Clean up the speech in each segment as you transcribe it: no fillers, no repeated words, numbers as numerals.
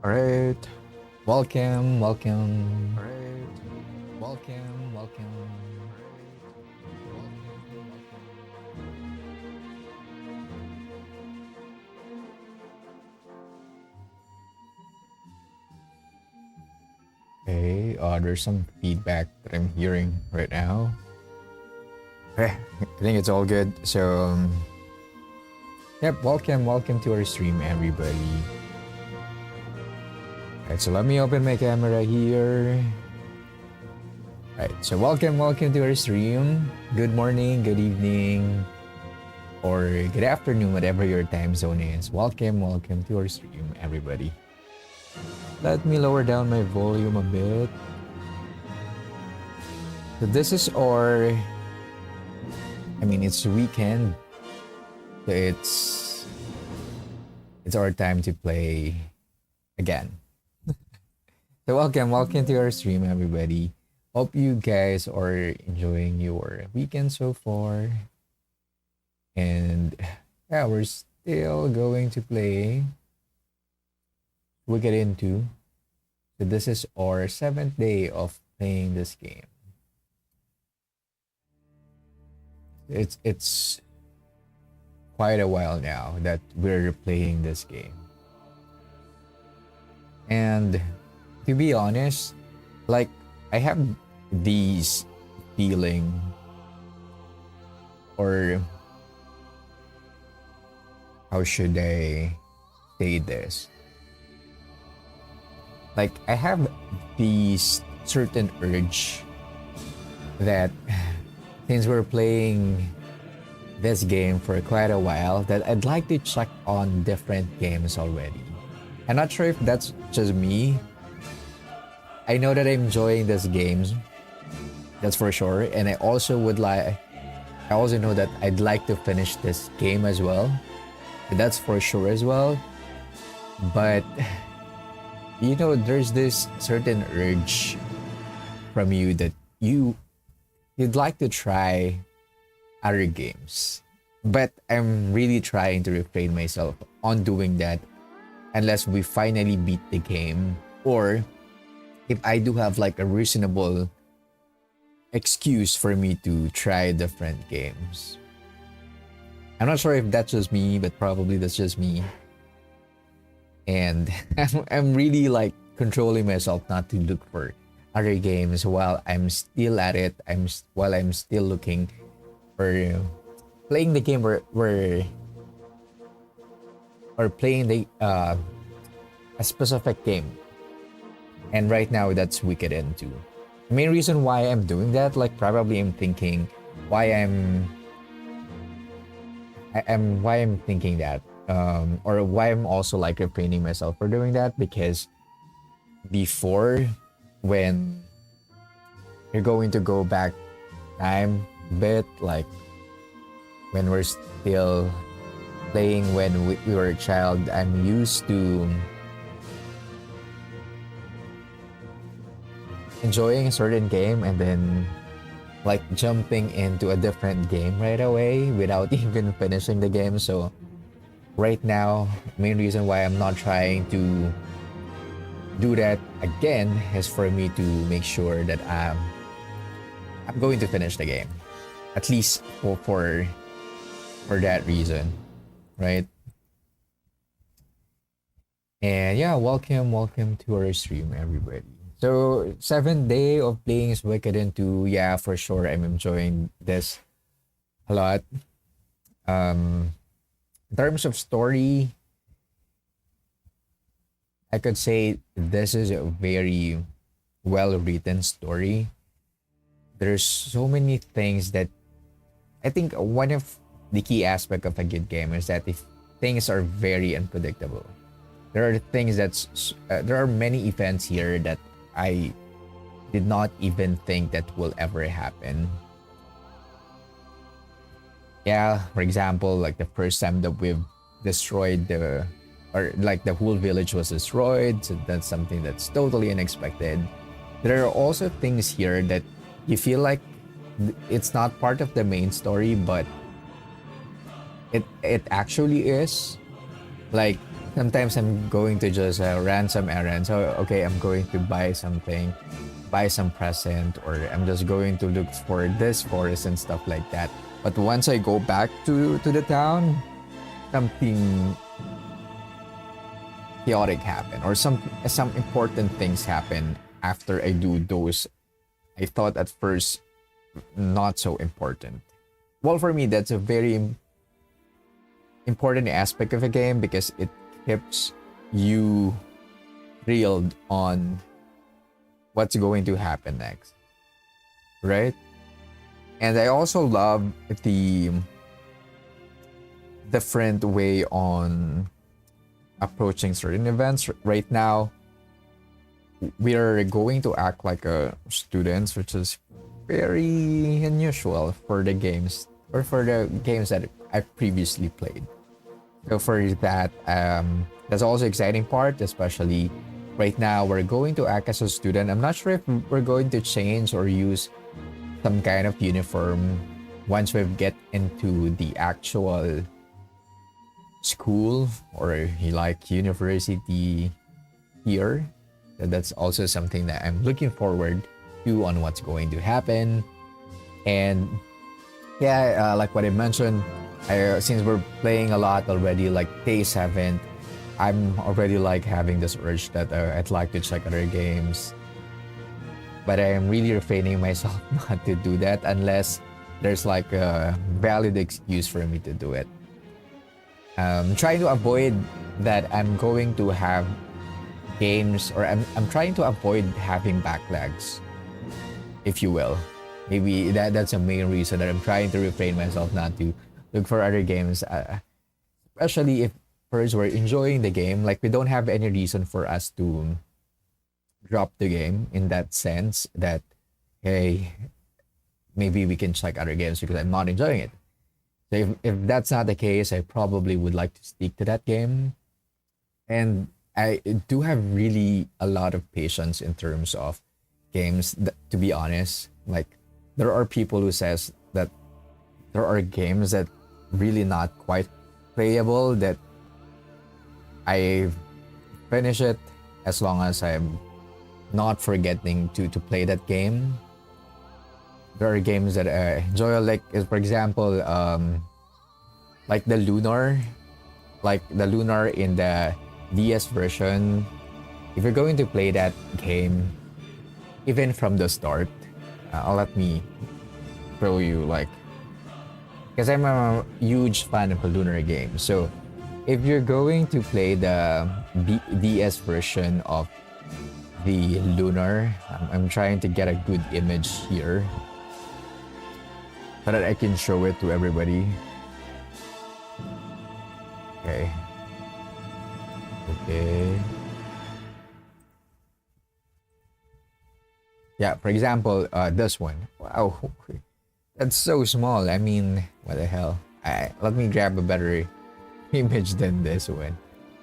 All right. Welcome, welcome. All right. Welcome, welcome. Okay, there's some feedback that I'm hearing right now. Okay, I think it's all good. So, yep, welcome to our stream, everybody. Alright, so let me open my camera here. Alright, so welcome to our stream. Good morning, good evening, or good afternoon, whatever your time zone is. Welcome to our stream, everybody. Let me lower down my volume a bit. So this is our, it's weekend. So it's our time to play again. So welcome to our stream, everybody. Hope you guys are enjoying your weekend so far. And yeah, we're still going to play Suikoden II. So this is our 7th day of playing this game. It's quite a while now that we're playing this game. And to be honest, like I have these feeling, or how should I say this? Like I have these certain urge that since we're playing this game for quite a while, that I'd like to check on different games already. I'm not sure if that's just me. I know that I'm enjoying these games, that's for sure, and I also know that I'd like to finish this game as well. That's for sure as well. But there's this certain urge from you that you'd like to try other games. But I'm really trying to refrain myself on doing that unless we finally beat the game, or if I do have like a reasonable excuse for me to try different games. I'm not sure if that's just me, but probably that's just me. And I'm really like controlling myself not to look for other games while I'm still at it. While I'm still looking for playing the game or playing the a specific game. And right now that's Suikoden II. The main reason why I'm doing that, like probably I'm thinking why I'm thinking that, or why I'm also like refraining myself for doing that, because before, when you're going to go back time a bit, like when we're still playing when we were a child, I'm used to enjoying a certain game and then like jumping into a different game right away without even finishing the game. So right now, main reason why I'm not trying to do that again is for me to make sure that I'm going to finish the game, at least for that reason, right? And yeah, welcome to our stream, everybody. So 7th day of playing Suikoden II. Yeah, for sure, I'm enjoying this a lot. In terms of story, I could say this is a very well written story. There's so many things that I think one of the key aspect of a good game is that if things are very unpredictable. There are things there are many events here that I did not even think that will ever happen. Yeah, for example, like the first time that we've destroyed or like the whole village was destroyed, so that's something that's totally unexpected. There are also things here that you feel like it's not part of the main story, but it actually is. Like Sometimes I'm going to just run some errands. So, okay, I'm going to buy something, buy some present, or I'm just going to look for this forest and stuff like that. But once I go back to the town, something chaotic happen, or some important things happen after I do those I thought at first not so important. Well, for me, that's a very important aspect of a game because it keeps you thrilled on what's going to happen next, right? And I also love the different way on approaching certain events. Right now, we are going to act like a students, which is very unusual for the games or for the games that I previously played. So for that, that's also exciting part, especially right now we're going to act as a student. I'm not sure if we're going to change or use some kind of uniform once we get into the actual school or like university here. That's also something that I'm looking forward to on what's going to happen. And yeah, like what I mentioned, since we're playing a lot already, like day 7, I'm already like having this urge that I'd like to check other games. But I am really refraining myself not to do that unless there's like a valid excuse for me to do it. Trying to avoid that I'm going to have games, or I'm trying to avoid having backlags, if you will. Maybe that's a main reason that I'm trying to refrain myself not to look for other games, especially if first we're enjoying the game. Like, we don't have any reason for us to drop the game in that sense that, hey, maybe we can check other games because I'm not enjoying it. So if that's not the case, I probably would like to stick to that game. And I do have really a lot of patience in terms of games, to be honest. Like, there are people who says that there are games that really not quite playable, that I finish it as long as I'm not forgetting to play that game. There are games that I enjoy, like, for example, like the Lunar in the DS version. If you're going to play that game, even from the start, let me show you, like, because I'm a huge fan of a Lunar game. So if you're going to play the DS version of the Lunar, I'm trying to get a good image here so that I can show it to everybody. Okay. Yeah, for example, this one. Wow, that's so small. I mean, what the hell? Let me grab a better image than this one.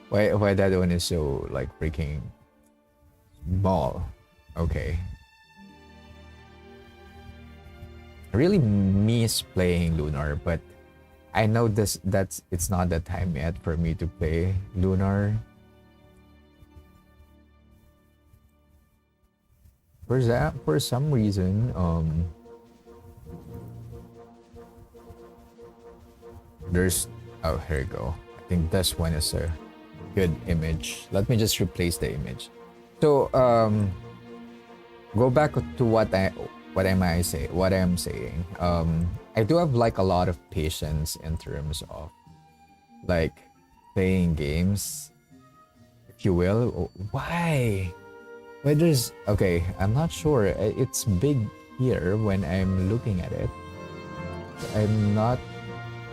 Why that one is so, like, freaking small? Okay. I really miss playing Lunar, but I know it's not the time yet for me to play Lunar. For some reason, there's, oh, here you go. I think this one is a good image. Let me just replace the image. So go back to what I'm saying. I do have like a lot of patience in terms of like playing games, if you will. Why? There's, okay, I'm not sure. It's big here when I'm looking at it. I'm not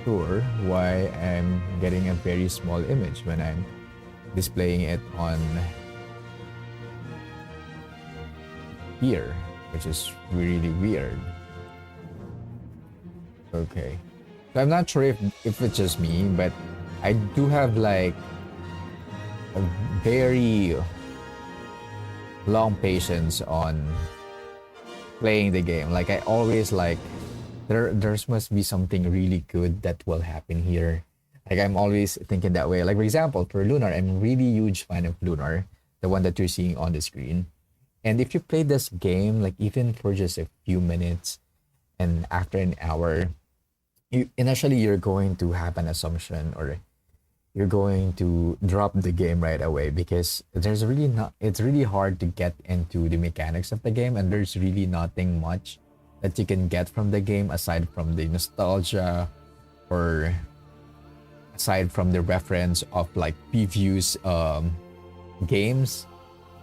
sure why I'm getting a very small image when I'm displaying it on here, which is really weird. Okay, so I'm not sure if it's just me, but I do have like a very long patience on playing the game. Like, I always like, there must be something really good that will happen here. Like I'm always thinking that way. Like for example, for Lunar, I'm really huge fan of Lunar, the one that you're seeing on the screen. And if you play this game, like even for just a few minutes, and after an hour, you initially you're going to have an assumption, or you're going to drop the game right away because there's really not. It's really hard to get into the mechanics of the game, and there's really nothing much that you can get from the game aside from the nostalgia, or aside from the reference of like previous games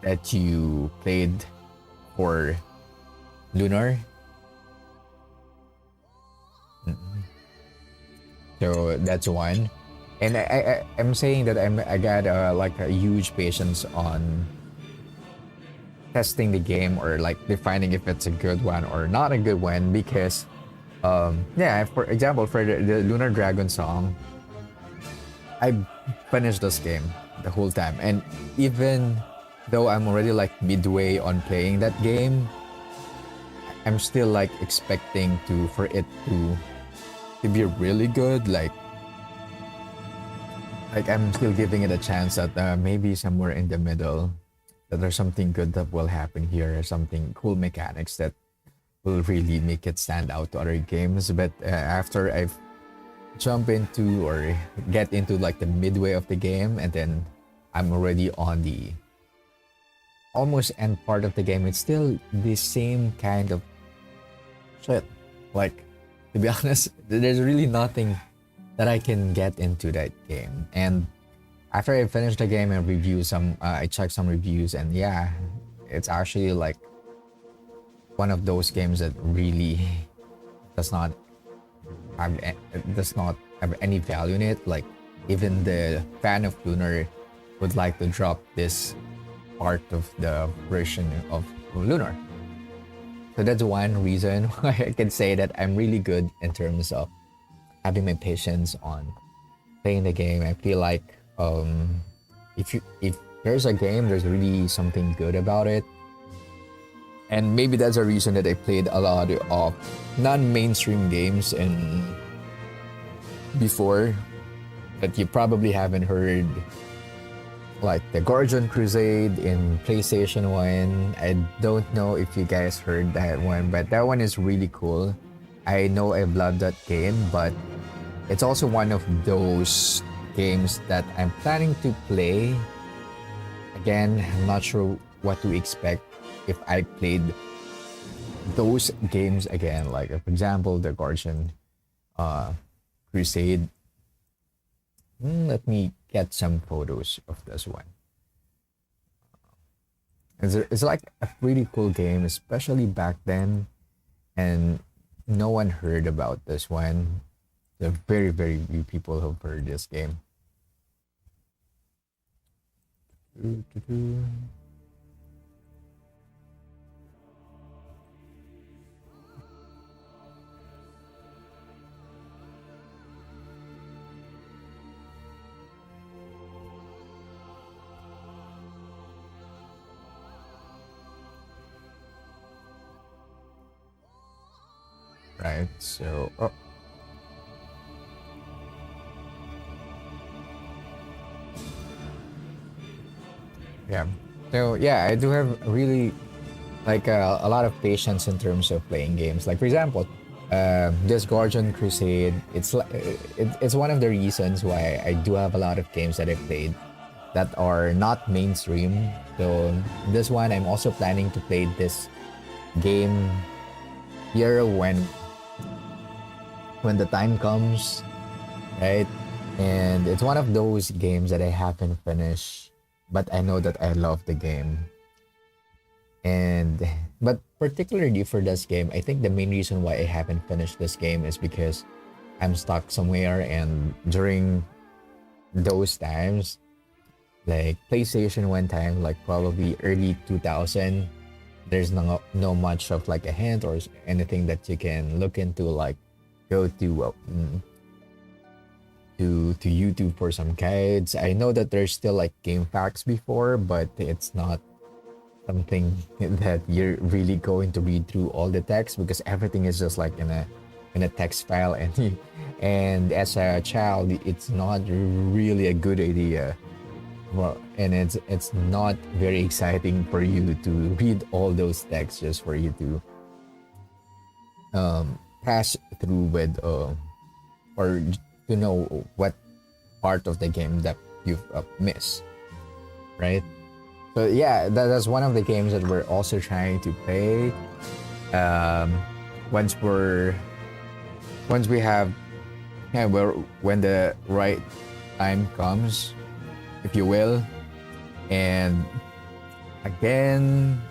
that you played for Lunar. So that's one. And I'm saying that I got like a huge patience on testing the game, or like defining if it's a good one or not a good one, because yeah, for example, for the Lunar Dragon song, I finished this game the whole time, and even though I'm already like midway on playing that game, I'm still like expecting to for it to be really good. Like I'm still giving it a chance that maybe somewhere in the middle, that there's something good that will happen here, or something cool mechanics that will really make it stand out to other games. But after I've jump into or get into like the midway of the game, and then I'm already on the almost end part of the game, it's still the same kind of shit. Like, to be honest, there's really nothing that I can get into that game. And after I finished the game and review some, I checked some reviews, and yeah, it's actually like one of those games that really does not does not have any value in it. Like even the fan of Lunar would like to drop this part of the version of Lunar. So that's one reason why I can say that I'm really good in terms of having my patience on playing the game. I feel like if there's a game, there's really something good about it. And maybe that's a reason that I played a lot of non-mainstream games and before that you probably haven't heard, like the Guardian Crusade in PlayStation 1. I don't know if you guys heard that one, but that one is really cool. I know I've loved that game, but it's also one of those games that I'm planning to play. Again, I'm not sure what to expect if I played those games again. Like for example, the Guardian Crusade. Let me get some photos of this one. It's like a pretty cool game, especially back then, and no one heard about this one. There are very, very few people who've heard this game. Right, so yeah, so yeah, I do have really like a lot of patience in terms of playing games. Like for example, this Guardian Crusade, it's one of the reasons why I do have a lot of games that I played that are not mainstream. So this one, I'm also planning to play this game here when the time comes, right? And it's one of those games that I haven't finished, but I know that I love the game. And but particularly for this game, I think the main reason why I haven't finished this game is because I'm stuck somewhere, and during those times, like PlayStation one time, like probably early 2000, there's no much of like a hint or anything that you can look into, like go to YouTube for some guides. I know that there's still like game facts before, but it's not something that you're really going to read through all the text, because everything is just like in a in a text file, and as a child, it's not really a good idea. Well, and it's not very exciting for you to read all those texts just for you to pass through with or to know what part of the game that you've missed, right? So yeah, that's one of the games that we're also trying to play. Um, once we have, yeah, when the right time comes, if you will, and again,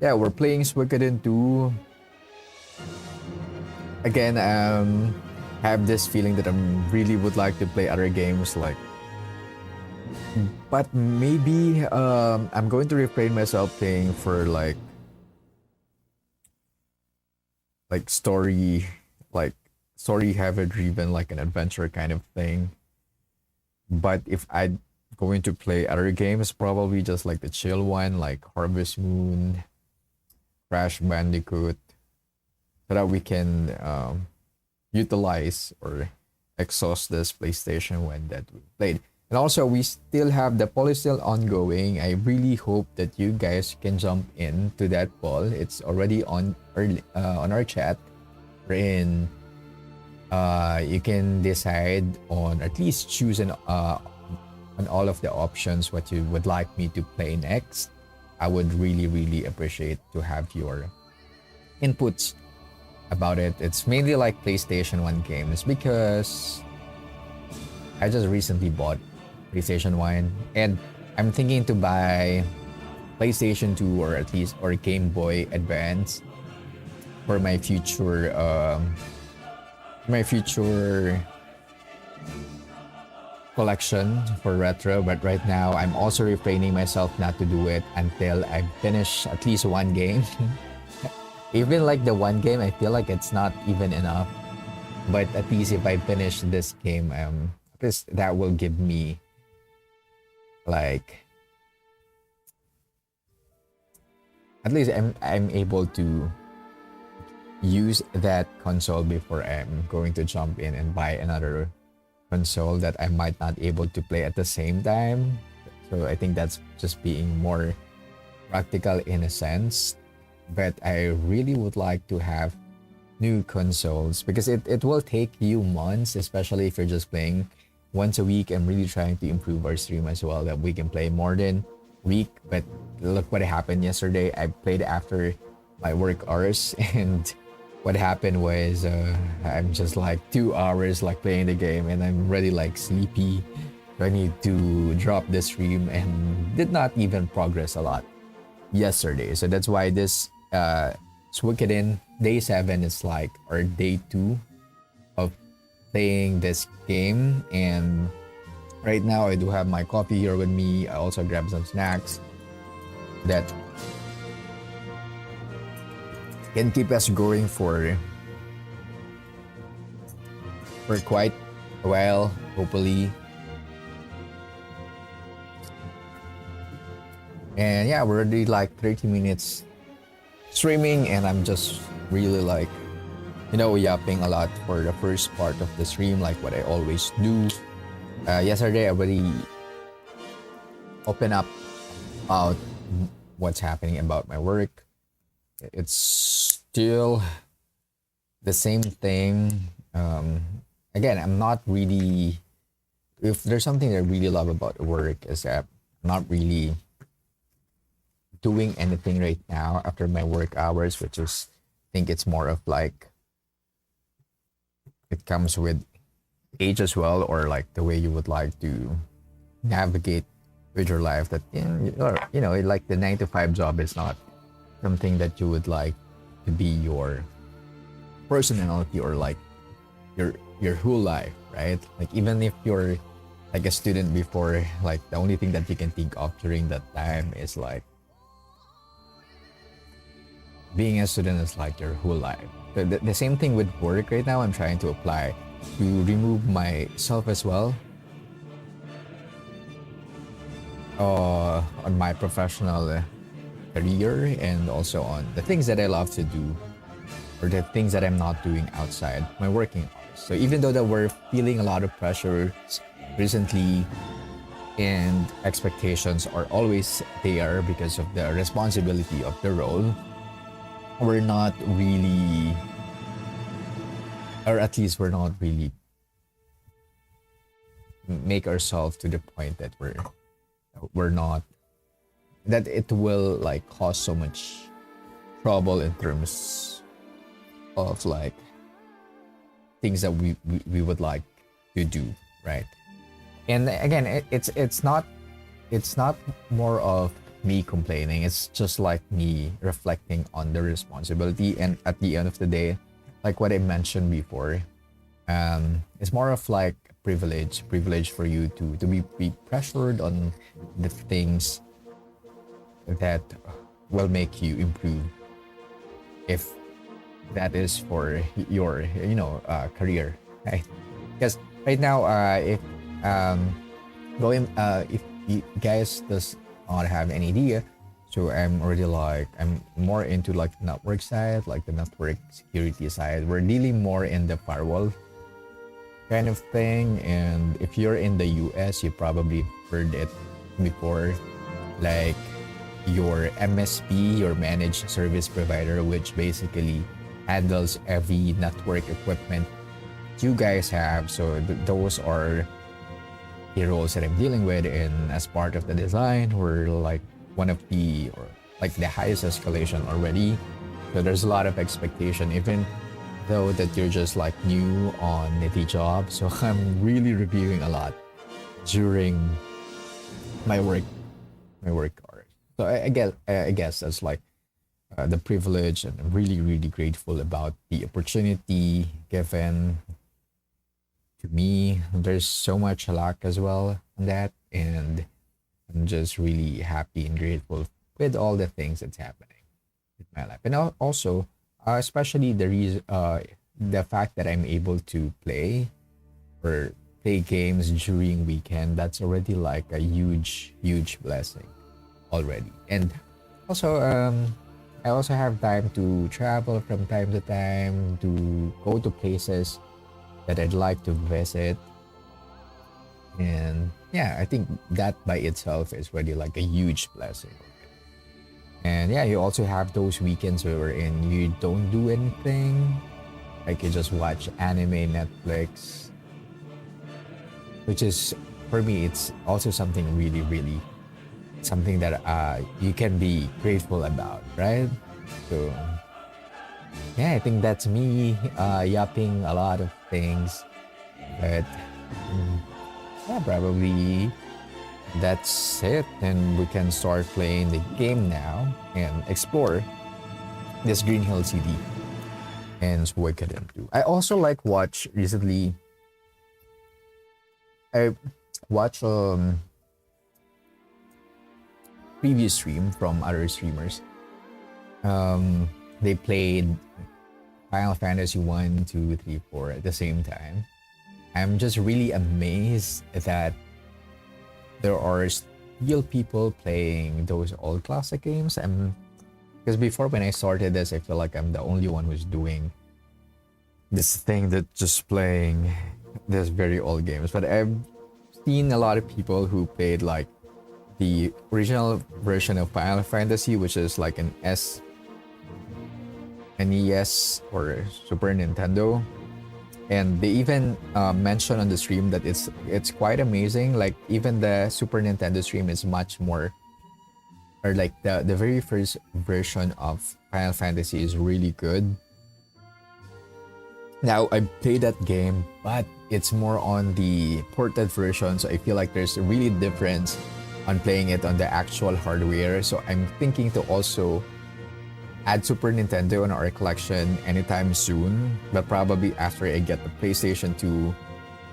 yeah, we're playing Suikoden II. Again, have this feeling that I really would like to play other games like, but maybe I'm going to refrain myself playing for story, like story heavy driven, like an adventure kind of thing. But if I'm going to play other games, probably just like the chill one, like Harvest Moon, Crash Bandicoot, so that we can utilize or exhaust this PlayStation when that we played. And also, we still have the poll is still ongoing. I really hope that you guys can jump into that poll. It's already on our chat. Wherein you can decide on at least choose on all of the options what you would like me to play next. I would really appreciate to have your inputs about it. It's mainly like PlayStation 1 games because I just recently bought PlayStation 1 and I'm thinking to buy PlayStation 2 or at least or Game Boy Advance for my future collection for retro. But right now I'm also refraining myself not to do it until I finish at least one game. Even like the one game, I feel like it's not even enough. But at least if I finish this game, that will give me like at least I'm able to use that console before I'm going to jump in and buy another console that I might not able to play at the same time. So I think that's just being more practical in a sense. But I really would like to have new consoles because it will take you months, especially if you're just playing once a week. I'm really trying to improve our stream as well that we can play more than week. But look what happened yesterday. I played after my work hours and what happened was I'm just like 2 hours like playing the game and I'm already like sleepy. I need to drop the stream and did not even progress a lot yesterday. So that's why this Suikoden day 7 is like our day 2 of playing this game. And right now I do have my coffee here with me. I also grabbed some snacks that can keep us going for quite a while, hopefully. And yeah, we're already like 30 minutes streaming and I'm just really like, yapping a lot for the first part of the stream, like what I always do. Yesterday I already opened up about what's happening about my work. It's still the same thing. Again, I'm not really, if there's something I really love about work is that I'm not really doing anything right now after my work hours, which is, I think it's more of like, it comes with age as well, or like the way you would like to navigate with your life that, like the 9 to 5 job is not something that you would like to be your personality or like your whole life, right? Like even if you're like a student before, like the only thing that you can think of during that time is like being a student is like your whole life. The same thing with work right now. I'm trying to apply to remove myself as well on my professional career and also on the things that I love to do. or the things that I'm not doing outside my working hours. So even though that we're feeling a lot of pressure recently and expectations are always there because of the responsibility of the role, we're not really, or at least we're not really make ourselves to the point that we're not, that it will like cause so much trouble in terms of like things that we would like to do, right? And again, it's not more of me complaining. It's just like me reflecting on the responsibility. And at the end of the day, like what I mentioned before, it's more of like privilege for you to be pressured on the things that will make you improve, if that is for your career, right? Because right now, if going if you guys does not have any idea, so I'm already like, I'm more into like network side, like the network security side. We're dealing more in the firewall kind of thing. And if you're in the US, you probably heard it before, like your MSP, your managed service provider, which basically handles every network equipment you guys have. So those are the roles that I'm dealing with. And as part of the design, we're like one of the, or like the highest escalation already. So there's a lot of expectation, even though that you're just like new on the job. So I'm really reviewing a lot during my work hours. So I guess that's like the privilege, and I'm really grateful about the opportunity given to me. There's so much luck as well on that, and I'm just really happy and grateful with all the things that's happening in my life. And also, especially the fact that I'm able to play games during weekend. That's already like a huge blessing already. And also, I also have time to travel from time to time, to go to places that I'd like to visit. And yeah, I think that by itself is already like a huge blessing. And yeah, you also have those weekends wherein you don't do anything, like you just watch anime, Netflix, which is, for me, it's also something really something that you can be grateful about, right? So yeah, I think that's me yapping a lot of things, but yeah, probably that's it. And we can start playing the game now and explore this Greenhill City and Suikoden II. I also like watch recently. I watch previous stream from other streamers. They played Final Fantasy 1, 2, 3, 4 at the same time. I'm just really amazed that there are still people playing those old classic games. Because before, when I started this, I feel like I'm the only one who's doing this thing, that just playing this very old games. But I've seen a lot of people who played like the original version of Final Fantasy, which is like an NES or Super Nintendo. And they even mentioned on the stream that it's quite amazing. Like even the Super Nintendo stream is much more, or like the very first version of Final Fantasy is really good. Now I played that game, but it's more on the ported version, so I feel like there's a really difference on playing it on the actual hardware. So I'm thinking to also add Super Nintendo in our collection anytime soon, but probably after I get the PlayStation 2,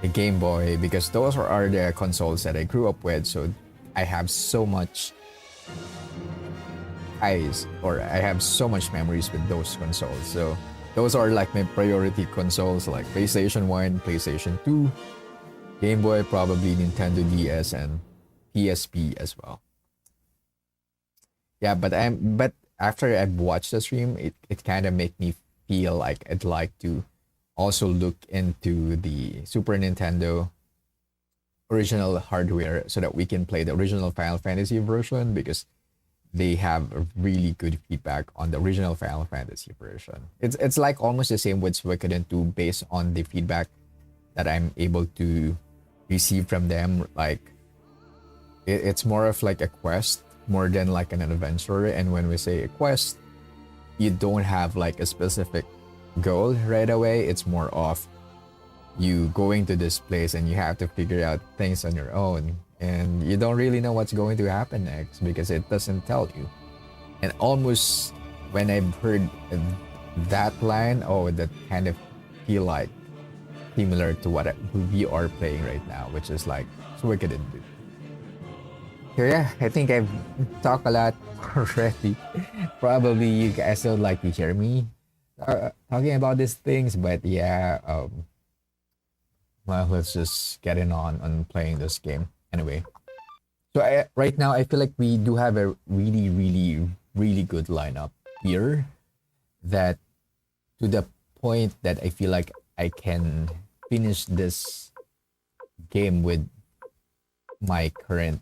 the Game Boy, because those are the consoles that I grew up with. So I have so much I have so much memories with those consoles. So those are like my priority consoles, like PlayStation 1, PlayStation 2, Game Boy, probably Nintendo DS, and PSP as well. Yeah, but after I've watched the stream, it kind of make me feel like I'd like to also look into the Super Nintendo original hardware so that we can play the original Final Fantasy version, because they have a really good feedback on the original Final Fantasy version. It's like almost the same with Suikoden 2 based on the feedback that I'm able to receive from them. Like it's more of like a quest more than like an adventure. And when we say a quest, you don't have like a specific goal right away. It's more of you going to this place and you have to figure out things on your own, and you don't really know what's going to happen next because it doesn't tell you. And almost when I've heard that line, oh, that kind of feel like similar to what we are playing right now, which is like Suikoden 2. So yeah, I think I've talked a lot already. Probably you guys don't like to hear me talking about these things, but yeah, well, let's just get in on playing this game anyway. So right now, I feel like we do have a really, really, really good lineup here. That to the point that I feel like I can finish this game with my current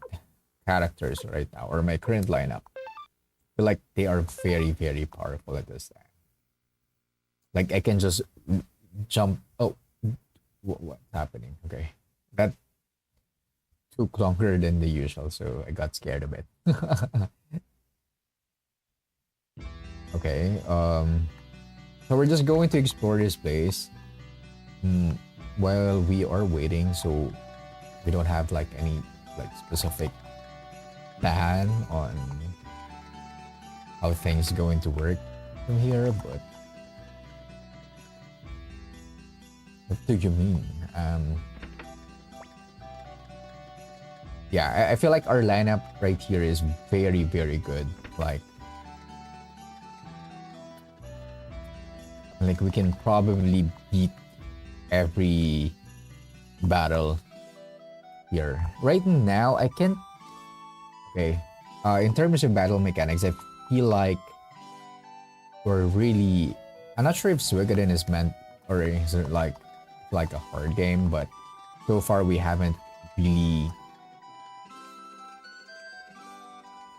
characters right now, or my current lineup. I feel like they are very, very powerful at this time. Like I can just jump. Oh, what's happening? Okay, that took longer than the usual, so I got scared a bit. Okay, so we're just going to explore this place while we are waiting. So we don't have like any like specific plan on how things going to work from here, but what do you mean? Yeah, I feel like our lineup right here is very, very good. Like we can probably beat every battle here. Right now, I can't. Okay, in terms of battle mechanics, I feel like we're really. I'm not sure if Suikoden is meant or is it like a hard game, but so far we haven't really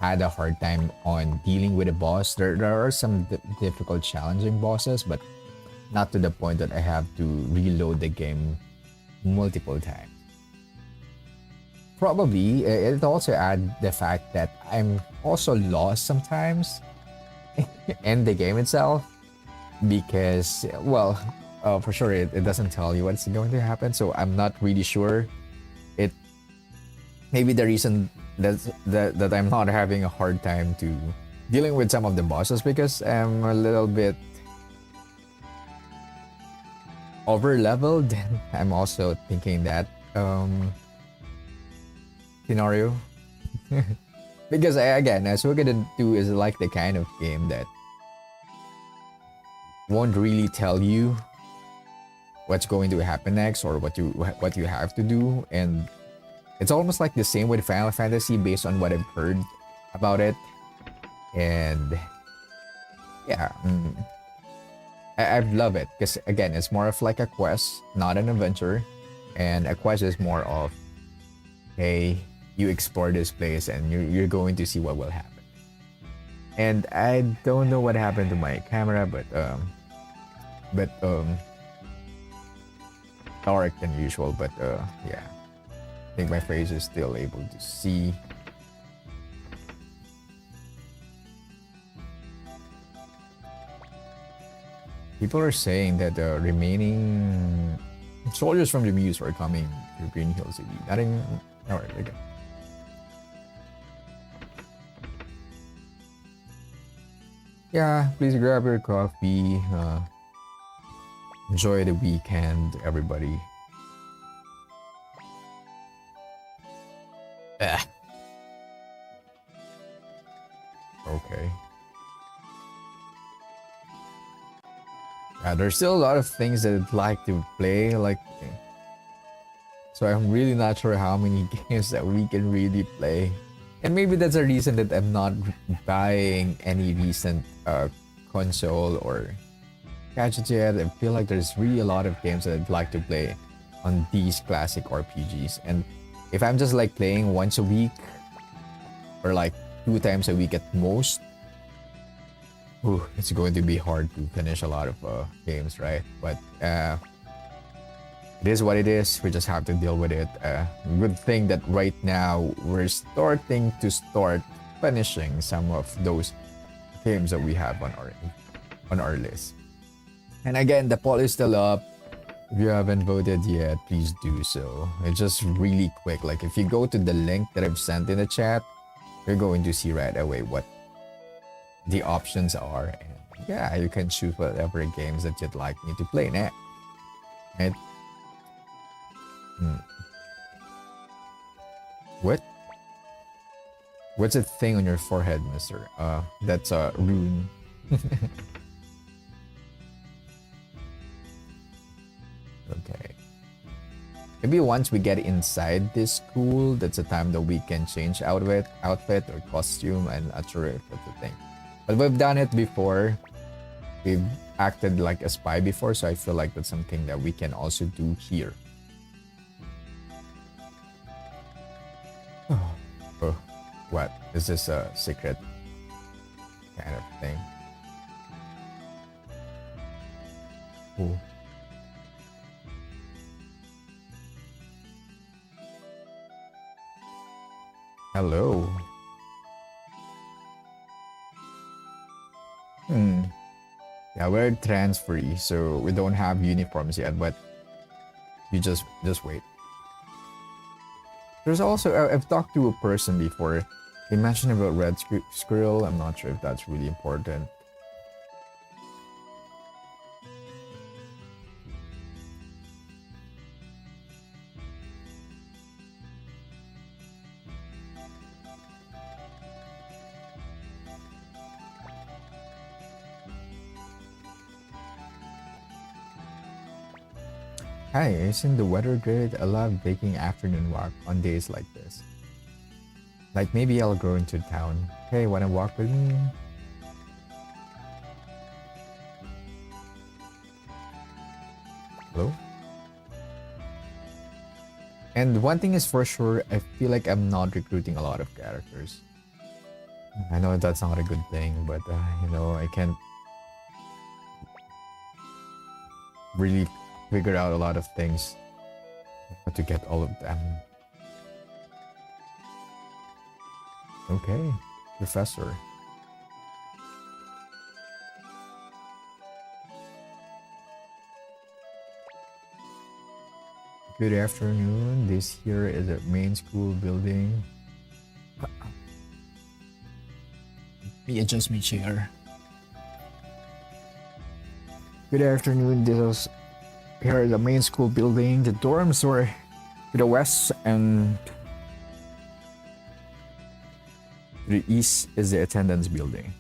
had a hard time on dealing with a boss. There are some difficult, challenging bosses, but not to the point that I have to reload the game multiple times. Probably it also add the fact that I'm also lost sometimes in the game itself, because well, for sure it doesn't tell you what's going to happen, so I'm not really sure. It maybe the reason that I'm not having a hard time to dealing with some of the bosses because I'm a little bit over leveled. I'm also thinking that scenario because again, Suikoden 2 is like the kind of game that won't really tell you what's going to happen next or what you have to do, and it's almost like the same with Final Fantasy based on what I've heard about it. And yeah, I love it because again, it's more of like a quest, not an adventure. And a quest is more of, hey, you explore this place and you're going to see what will happen. And I don't know what happened to my camera, but dark than usual. But yeah, I think my face is still able to see. People are saying that the remaining soldiers from the Muse are coming to Greenhill City. Alright, okay. Yeah, please grab your coffee. Enjoy the weekend, everybody. Ah. Okay. There's still a lot of things that I'd like to play, like, so I'm really not sure how many games that we can really play. And maybe that's a reason that I'm not buying any recent console or gadgets yet. I feel like there's really a lot of games that I'd like to play on these classic RPGs. And if I'm just like playing once a week or like 2 times a week at most, it's going to be hard to finish a lot of games, right? But it is what it is. We just have to deal with it. Good thing that right now we're starting to finishing some of those games that we have on our list. And again, the poll is still up. If you haven't voted yet, please do so. It's just really quick. Like if you go to the link that I've sent in the chat, you're going to see right away what the options are. And yeah, you can choose whatever games that you'd like me to play next. Right? What? What's a thing on your forehead, mister? That's a rune. Okay. Maybe once we get inside this school, that's a time that we can change outfit or costume. I'm not sure if that's a thing. But we've done it before. We've acted like a spy before, so I feel like that's something that we can also do here. Oh, what? Is this a secret kind of thing? Oh. Hello. Yeah, we're transferee, so we don't have uniforms yet, but you just wait. There's also, I've talked to a person before. They mentioned about red squirrel. I'm not sure if that's really important. Hi, isn't the weather good? I love taking afternoon walk on days like this. Like maybe I'll go into town. Hey, wanna walk with me? Hello? And one thing is for sure, I feel like I'm not recruiting a lot of characters. I know that's not a good thing, but you know, I can't really figure out a lot of things how to get all of them. Okay, Professor. Good afternoon. This here is a main school building. Let me adjust my chair. Good afternoon. This is here is the main school building. The dorms were to the west, and to the east is the attendance building.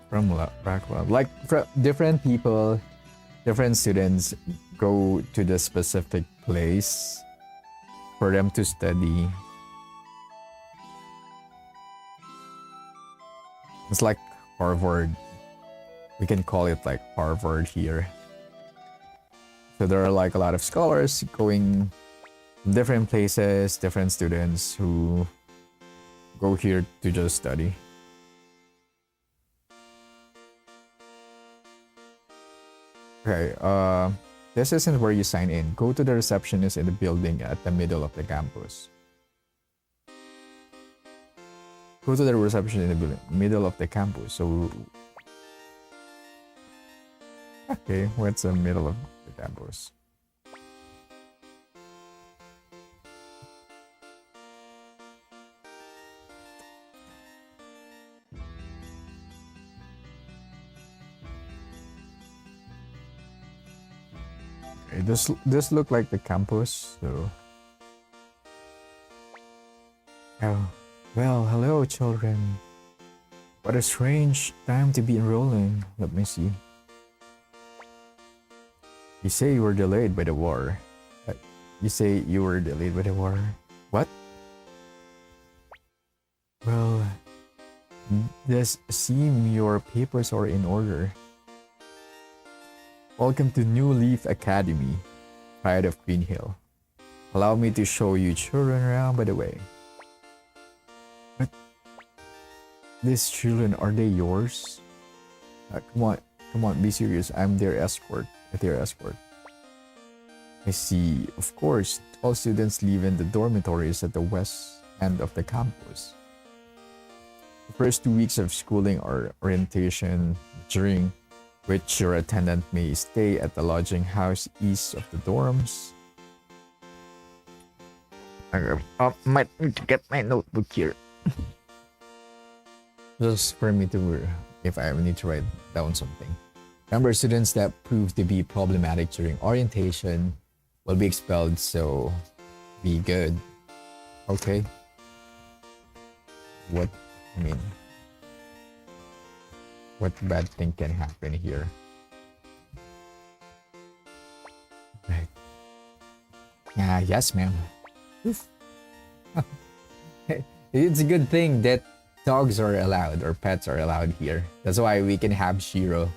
From back lab, like different people, different students go to the specific place for them to study. It's like Harvard. We can call it like Harvard here. So there are like a lot of scholars going from different places, different students who go here to just study. Okay, this isn't where you sign in. Go to the receptionist in the building at the middle of the campus. Go to the reception in the building, middle of the campus. So, okay, what's the middle of the campus? Okay, this look like the campus. So, oh. Well, hello children. What a strange time to be enrolling. Let me see. You say you were delayed by the war. You say you were delayed by the war. What? Well, does seem your papers are in order. Welcome to New Leaf Academy, Pride of Greenhill. Allow me to show you children around by the way. But these children, are they yours? Come on, be serious. I'm their escort. Their escort. I see. Of course, all students live in the dormitories at the west end of the campus. The first 2 weeks of schooling are orientation, during which your attendant may stay at the lodging house east of the dorms. I might need to get my notebook here. Just for me to, if I need to write down something. Remember, students that prove to be problematic during orientation will be expelled, so be good. Okay. What bad thing can happen here? Right. Yes, ma'am. It's a good thing that dogs are allowed or pets are allowed here. That's why we can have Shiro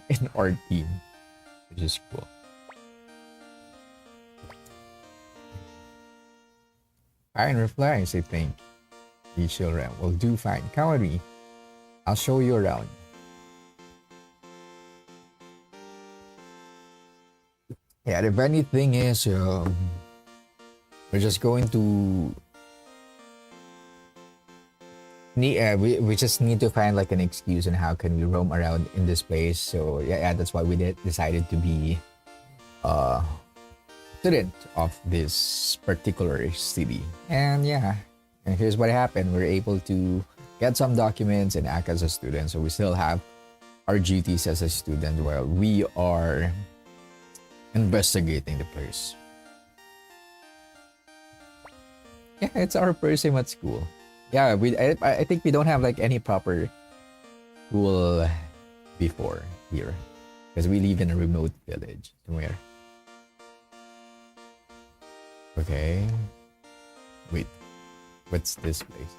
in our team, which is cool. Fine replies, I think. The children will do fine. Come with me. I'll show you around. Yeah, the funny thing is, we're just going to we just need to find like an excuse on how can we roam around in this place. So yeah, that's why we decided to be student of this particular city. And yeah, and here's what happened. We're able to get some documents and act as a student. So we still have our duties as a student while we are investigating the place. Yeah, it's our first time at school. Yeah, I think we don't have like any proper school before here because we live in a remote village somewhere. Okay. Wait, what's this place?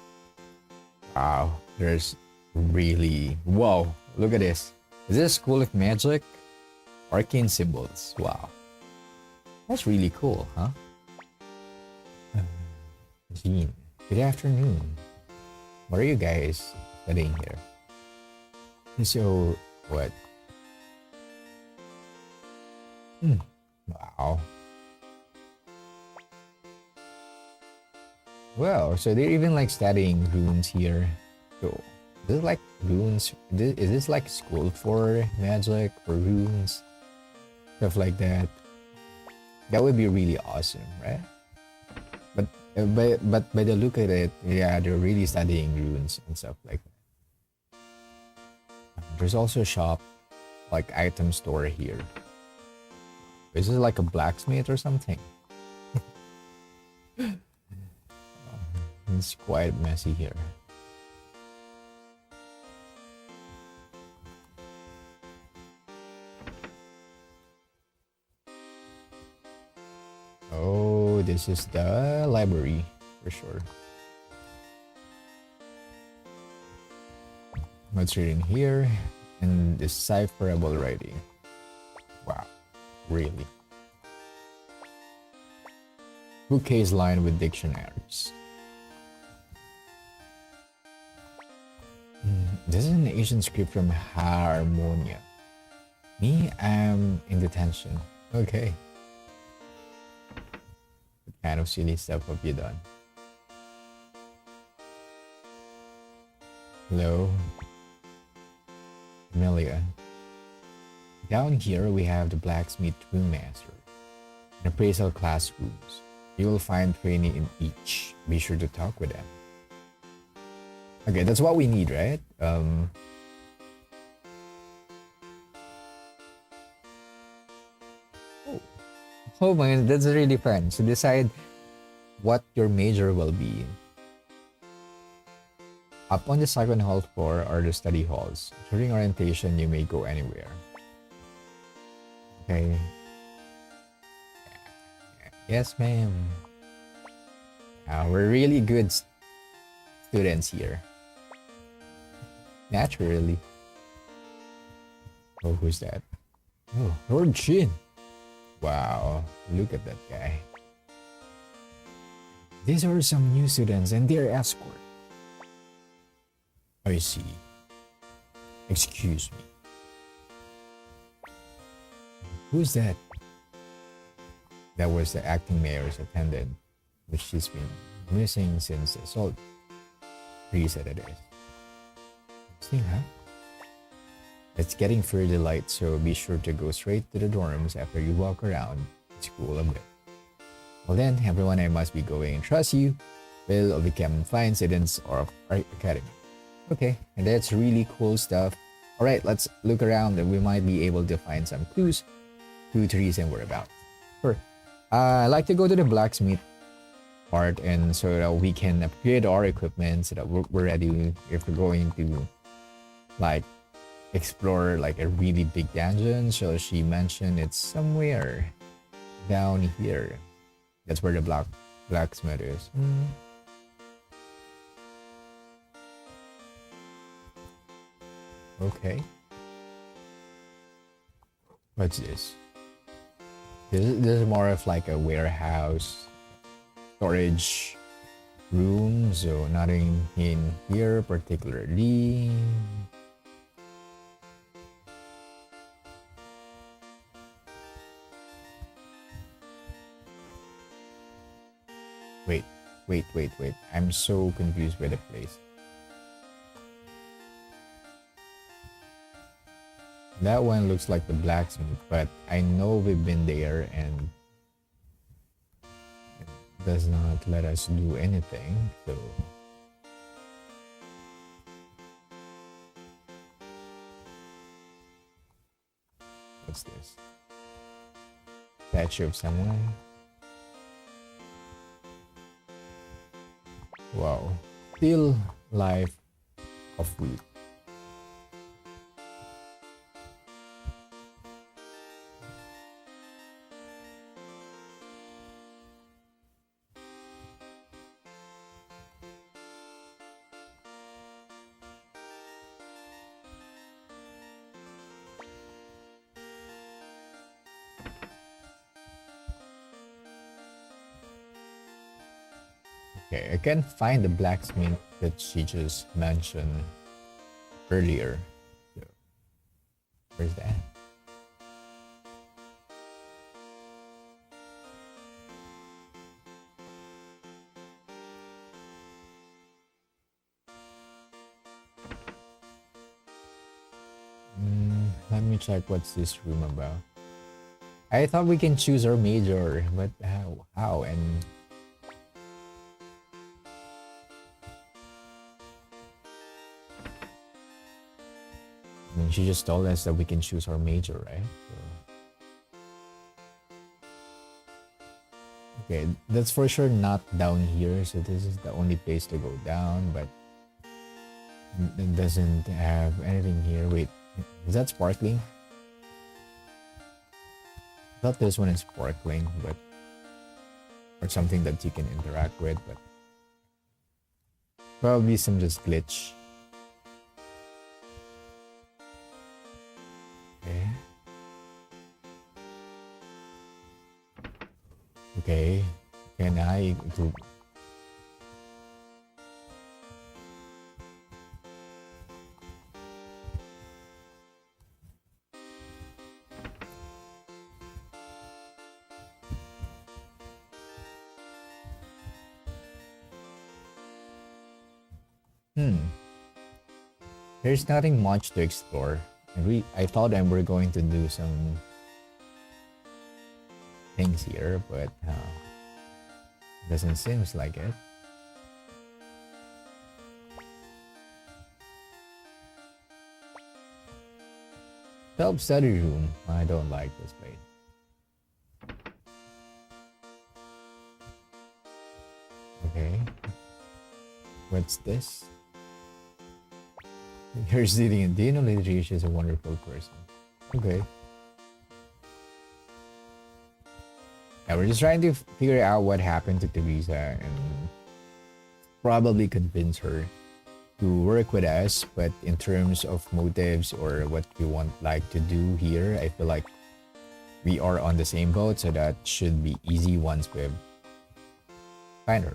Wow, there's really... Whoa, look at this. Is this a school of magic? Arcane symbols. Wow. That's really cool, huh? Jean, good afternoon. What are you guys studying here? So, what? Wow. Well, so they're even like studying runes here. So, this is like runes. Is this like school for magic or runes? Stuff like that. That would be really awesome, right? But by the look at it, yeah, they're really studying runes and stuff like that. There's also a shop, like item store here. Is this like a blacksmith or something? It's quite messy here. Oh, this is the library for sure. What's written here? And decipherable writing. Wow, really? Bookcase lined with dictionaries. This is an Asian script from Harmonia. Me, I'm in detention. Okay. What kind of silly stuff have you done? Hello? Amelia. Down here we have the blacksmith room master and appraisal classrooms. You will find training in each. Be sure to talk with them. Okay, that's what we need, right? Oh my god, that's really fun. So decide what your major will be. Up on the second hall floor are the study halls. During orientation, you may go anywhere. Okay. Yes, ma'am. We're really good students here. Naturally. Oh, who's that? Oh, Lord Shin. Wow, look at that guy. These are some new students and their escort. I see. Excuse me. Who's that? That was the acting mayor's attendant, which she's been missing since the assault. He said it is. See, huh? It's getting fairly light, so be sure to go straight to the dorms after you walk around school a bit. Well then, everyone, I must be going. Trust you will become fine students of our academy. Okay, and that's really cool stuff. Alright, let's look around and we might be able to find some clues to the reason we're about. Sure. I like to go to the blacksmith part and so that we can upgrade our equipment so that we're ready if we're going to like explore like a really big dungeon. So she mentioned it's somewhere down here. That's where the blacksmith is. Okay. What's this? This is more of like a warehouse storage room, so nothing in here particularly. Wait. I'm so confused by the place. That one looks like the blacksmith, but I know we've been there and it does not let us do anything, so... What's this? Statue of someone? Wow. Still life of food. Okay, I can't find the blacksmith that she just mentioned earlier. So, where's that? Let me check what's this room about. I thought we can choose our major, but how and... she just told us that we can choose our major, right? So... Okay, that's for sure not down here, so this is the only place to go down, but it doesn't have anything here. Wait, is that sparkling? I thought this one is sparkling, but... or something that you can interact with, but... probably some just glitch. Okay, can I do... There's nothing much to explore. I thought we were going to do some things here, but doesn't seem like it. Self-study room. I don't like this place. Okay. What's this? You're sitting in Dino Lidrish is a wonderful person. Okay. Yeah, we're just trying to figure out what happened to Teresa and probably convince her to work with us. But in terms of motives or what we want like to do here, I feel like we are on the same boat, so that should be easy once we find her.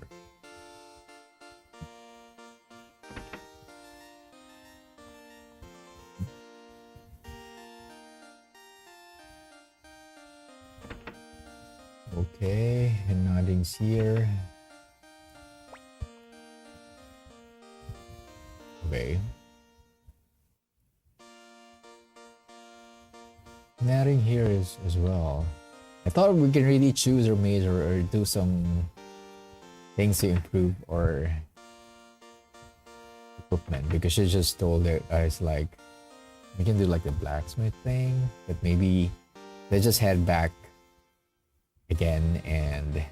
Okay, and nothing's here. Okay. Nothing here is as well. I thought we can really choose our maze or do some things to improve our equipment, because she just told us like we can do like the blacksmith thing, but maybe let's just head back again and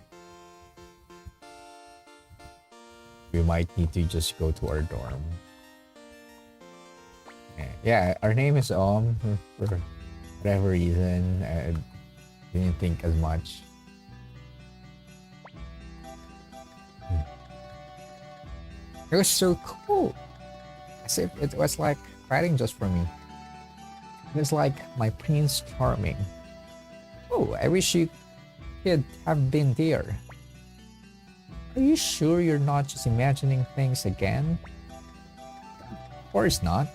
we might need to just go to our dorm. Yeah, our name is for whatever reason. I didn't think as much. It was so cool. As if it was like writing just for me. It was like my Prince Charming. Oh, I wish you could have been there. Are you sure you're not just imagining things again? Of course not.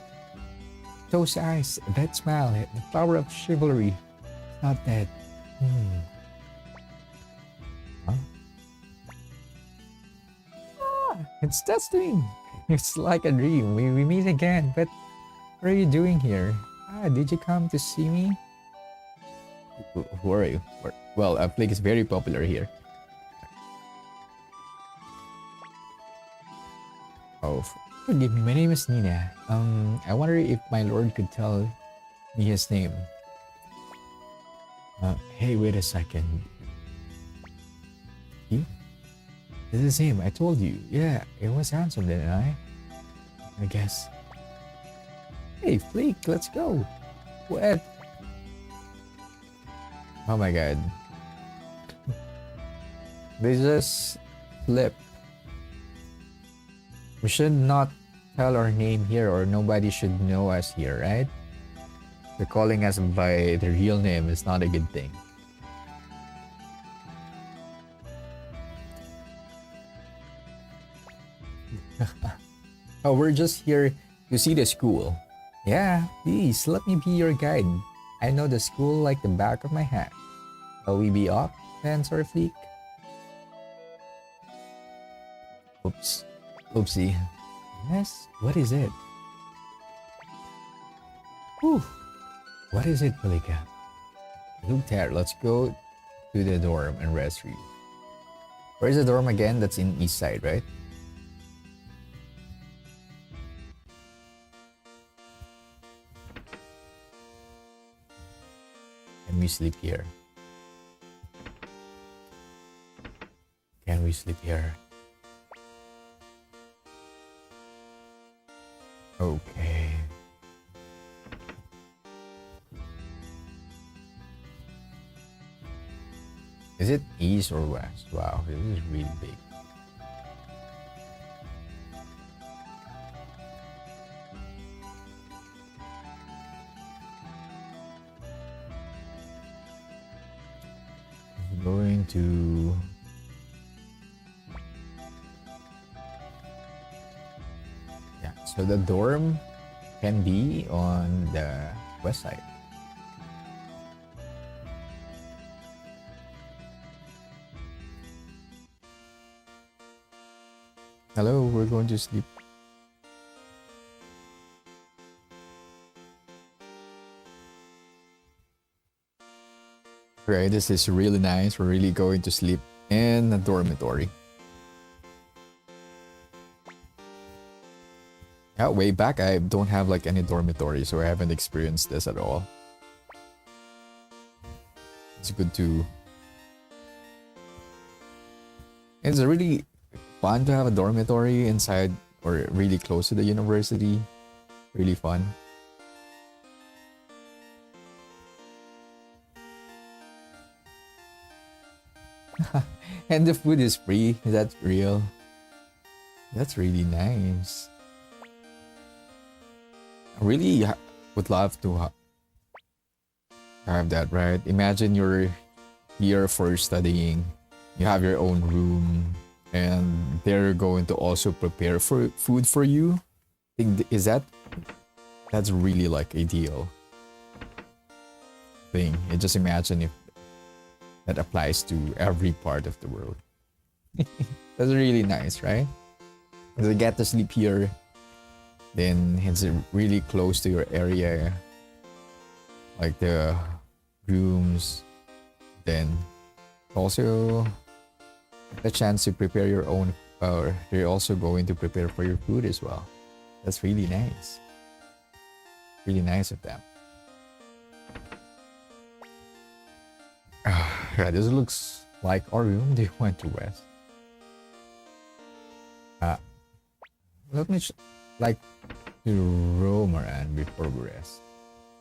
Those eyes, that smile, the flower of chivalry. It's not dead. Huh? It's destiny. It's like a dream. We meet again, but what are you doing here? Did you come to see me? Who are you? Well, Flake is very popular here. Oh, forgive me. My name is Nina. I wonder if my lord could tell me his name. Hey, wait a second. He? This is him. I told you. Yeah, it was handsome, didn't I? I guess. Hey, Flake, let's go. What? Oh my god. They just flip. We should not tell our name here, or nobody should know us here, right? They're calling us by the real name is not a good thing. Oh, we're just here to see the school. Yeah, please, let me be your guide. I know the school like the back of my hand. Will we be off, Sir Fleek? Oops. Oopsie. Yes? What is it? Whew. What is it, Palika? Look there, let's go to the dorm and rest read. Where's the dorm again? That's in east side, right? Can we sleep here? Can we sleep here? Okay. Is it east or west? Wow, this is really big. I'm going to... Yeah, so the dorm can be on the west side. Hello, we're going to sleep. Right, this is really nice. We're really going to sleep in a dormitory. Yeah, way back, I don't have like any dormitory, so I haven't experienced this at all. It's good to... It's really fun to have a dormitory inside or really close to the university. Really fun. And the food is free. Is that real? That's really nice. I really would love to have that, right? Imagine you're here for studying. You have your own room, and they're going to also prepare for food for you. Is that's really like ideal thing. And just imagine if that applies to every part of the world. That's really nice, right? Because you get to sleep here, then it's really close to your area, like the rooms. Then also the chance to prepare your own, or you're also going to prepare for your food as well. That's really nice. Really nice of them. Yeah, this looks like our room. Do you want to rest? Let me like to roam around before we rest.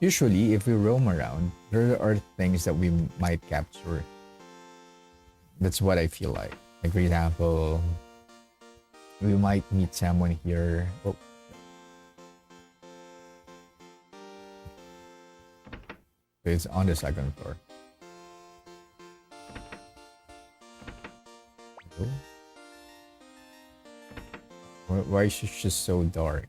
Usually, if we roam around, there are things that we might capture. That's what I feel like. Like, for example, we might meet someone here. Oh. It's on the second floor. Oh. Why is it just so dark?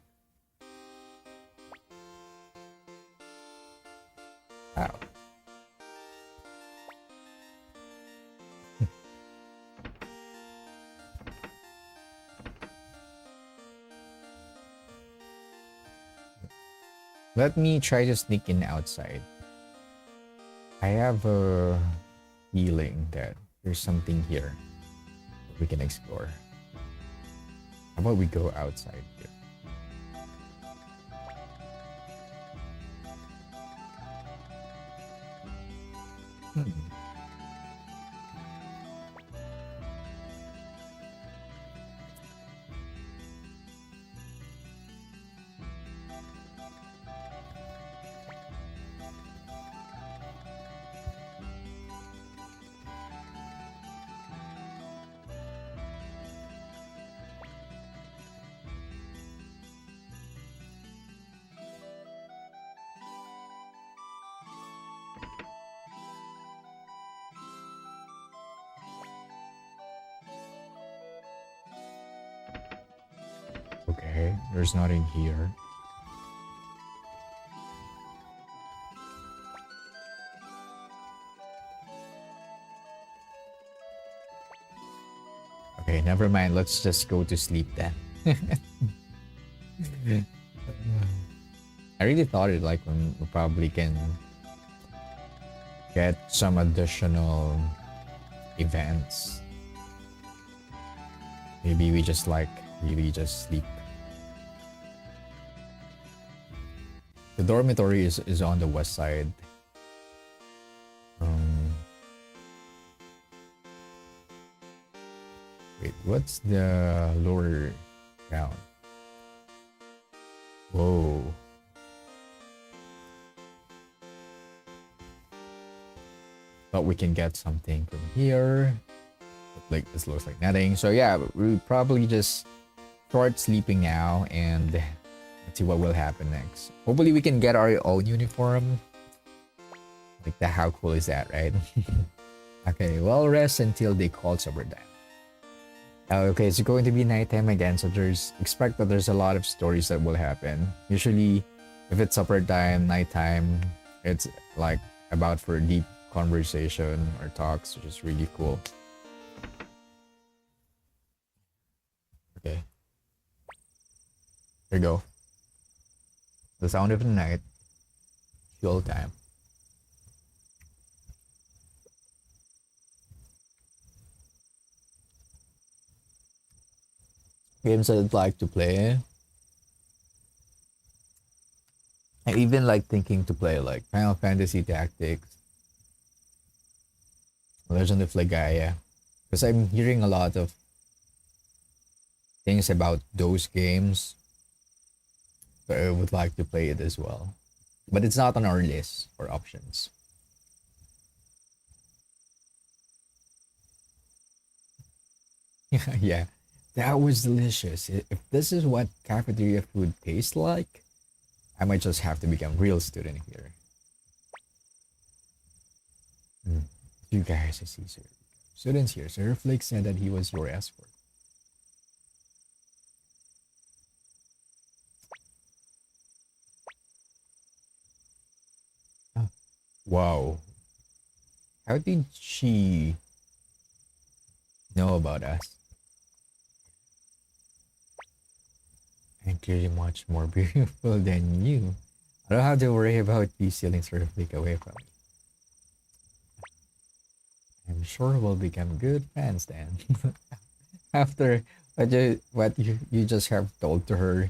Wow. Let me try to sneak in outside. I have a feeling that there's something here we can explore. How about we go outside here? Okay, there's nothing here. Okay, never mind. Let's just go to sleep then. I really thought it like we probably can get some additional events. Maybe we just like really just sleep. The dormitory is on the west side. Wait, what's the lower down? Whoa. Thought we can get something from here. Like this looks like nothing. So yeah, we'll probably just start sleeping now and let's see what will happen next. Hopefully we can get our own uniform. Like that, how cool is that, right? Okay, well, rest until they call supper time. Okay, it's going to be nighttime again, so expect that there's a lot of stories that will happen. Usually, if it's supper time, nighttime, it's like about for deep conversation or talks, which is really cool. Okay. Here you go. The sound of the night. Fuel time. Games I'd like to play. I even like thinking to play like Final Fantasy Tactics, Legend of Legaia, because I'm hearing a lot of things about those games. So I would like to play it as well, but it's not on our list for options. Yeah, that was delicious. If this is what cafeteria food tastes like, I might just have to become real student here. Hmm. You guys, I see, sir. Students here. Sir Flake said that he was your escort. Oh, wow. How did she know about us? I'm clearly much more beautiful than you. I don't have to worry about you stealing Sir Flake away from me. I'm sure we'll become good friends then. After what you just have told to her,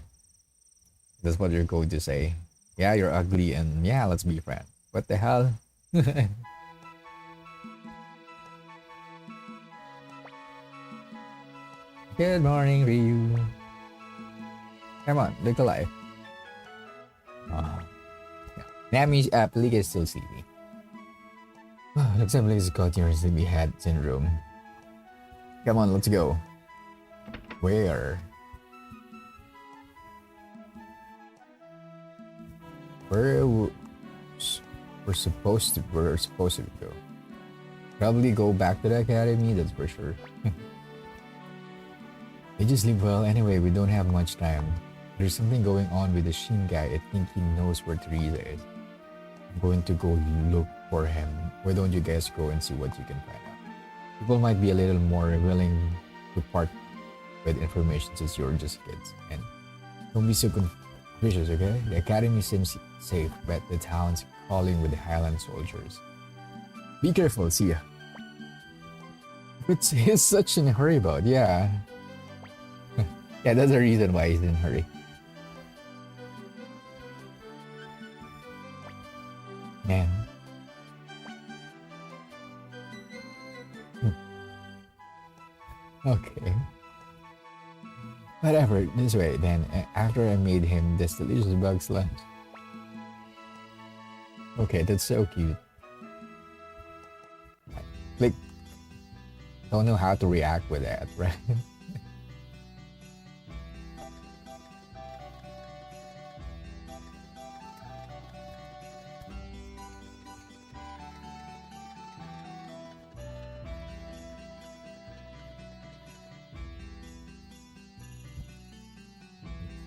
that's what you're going to say. Yeah, you're ugly and yeah, let's be friends. What the hell? Good morning, Ryu. Come on, look alive. Uh, yeah. That means Blake is still sleepy. Looks like Blake is caught in your sleepyhead syndrome. Come on, let's go. Where? Where we're supposed to go? Probably go back to the academy, that's for sure. They just sleep well anyway, we don't have much time. There's something going on with the Shin guy. I think he knows where Teresa is. I'm going to go look for him. Why don't you guys go and see what you can find out? People might be a little more willing to part with information since you're just kids. And don't be so conspicuous, okay? The academy seems safe, but the town's crawling with the Highland soldiers. Be careful, see ya. But he's such in a hurry about, yeah. Yeah, that's the reason why he's in a hurry. Man. Okay. Whatever, this way then. After I made him this delicious bug's lunch. Okay, that's so cute. Like, don't know how to react with that, right?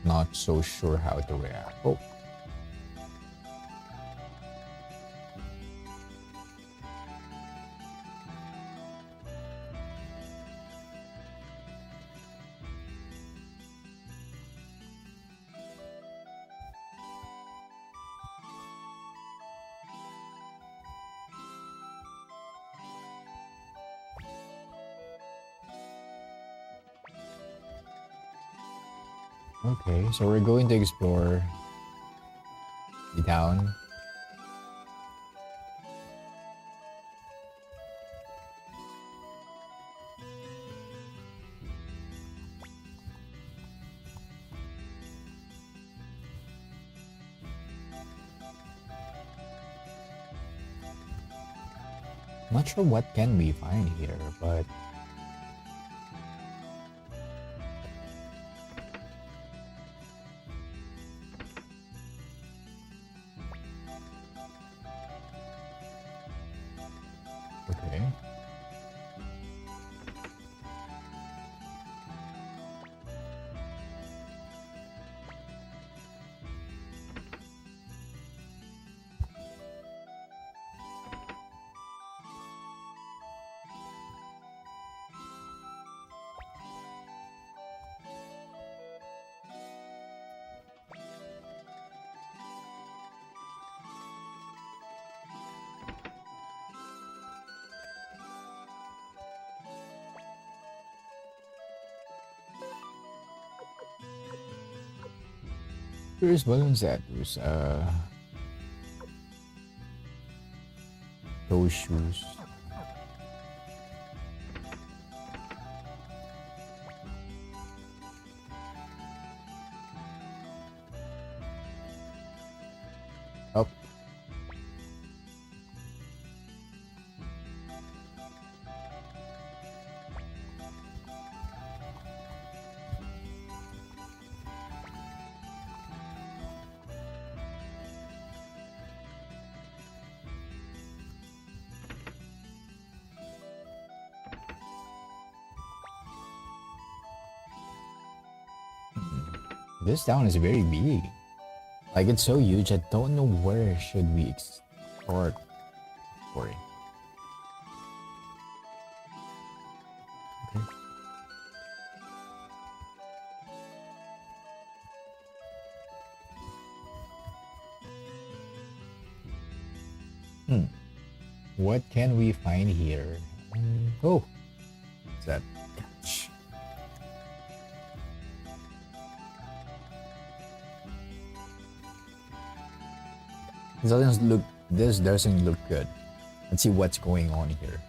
Not so sure how to react. Oh, okay. So we're going to explore the town. Not sure what can we find here, but okay. There's balloons at those shoes. Up. This town is very big. Like it's so huge. I don't know where should we start for it. Okay. Hmm. What can we find here? Oh, what's that? Couch. This doesn't look good. Let's see what's going on here.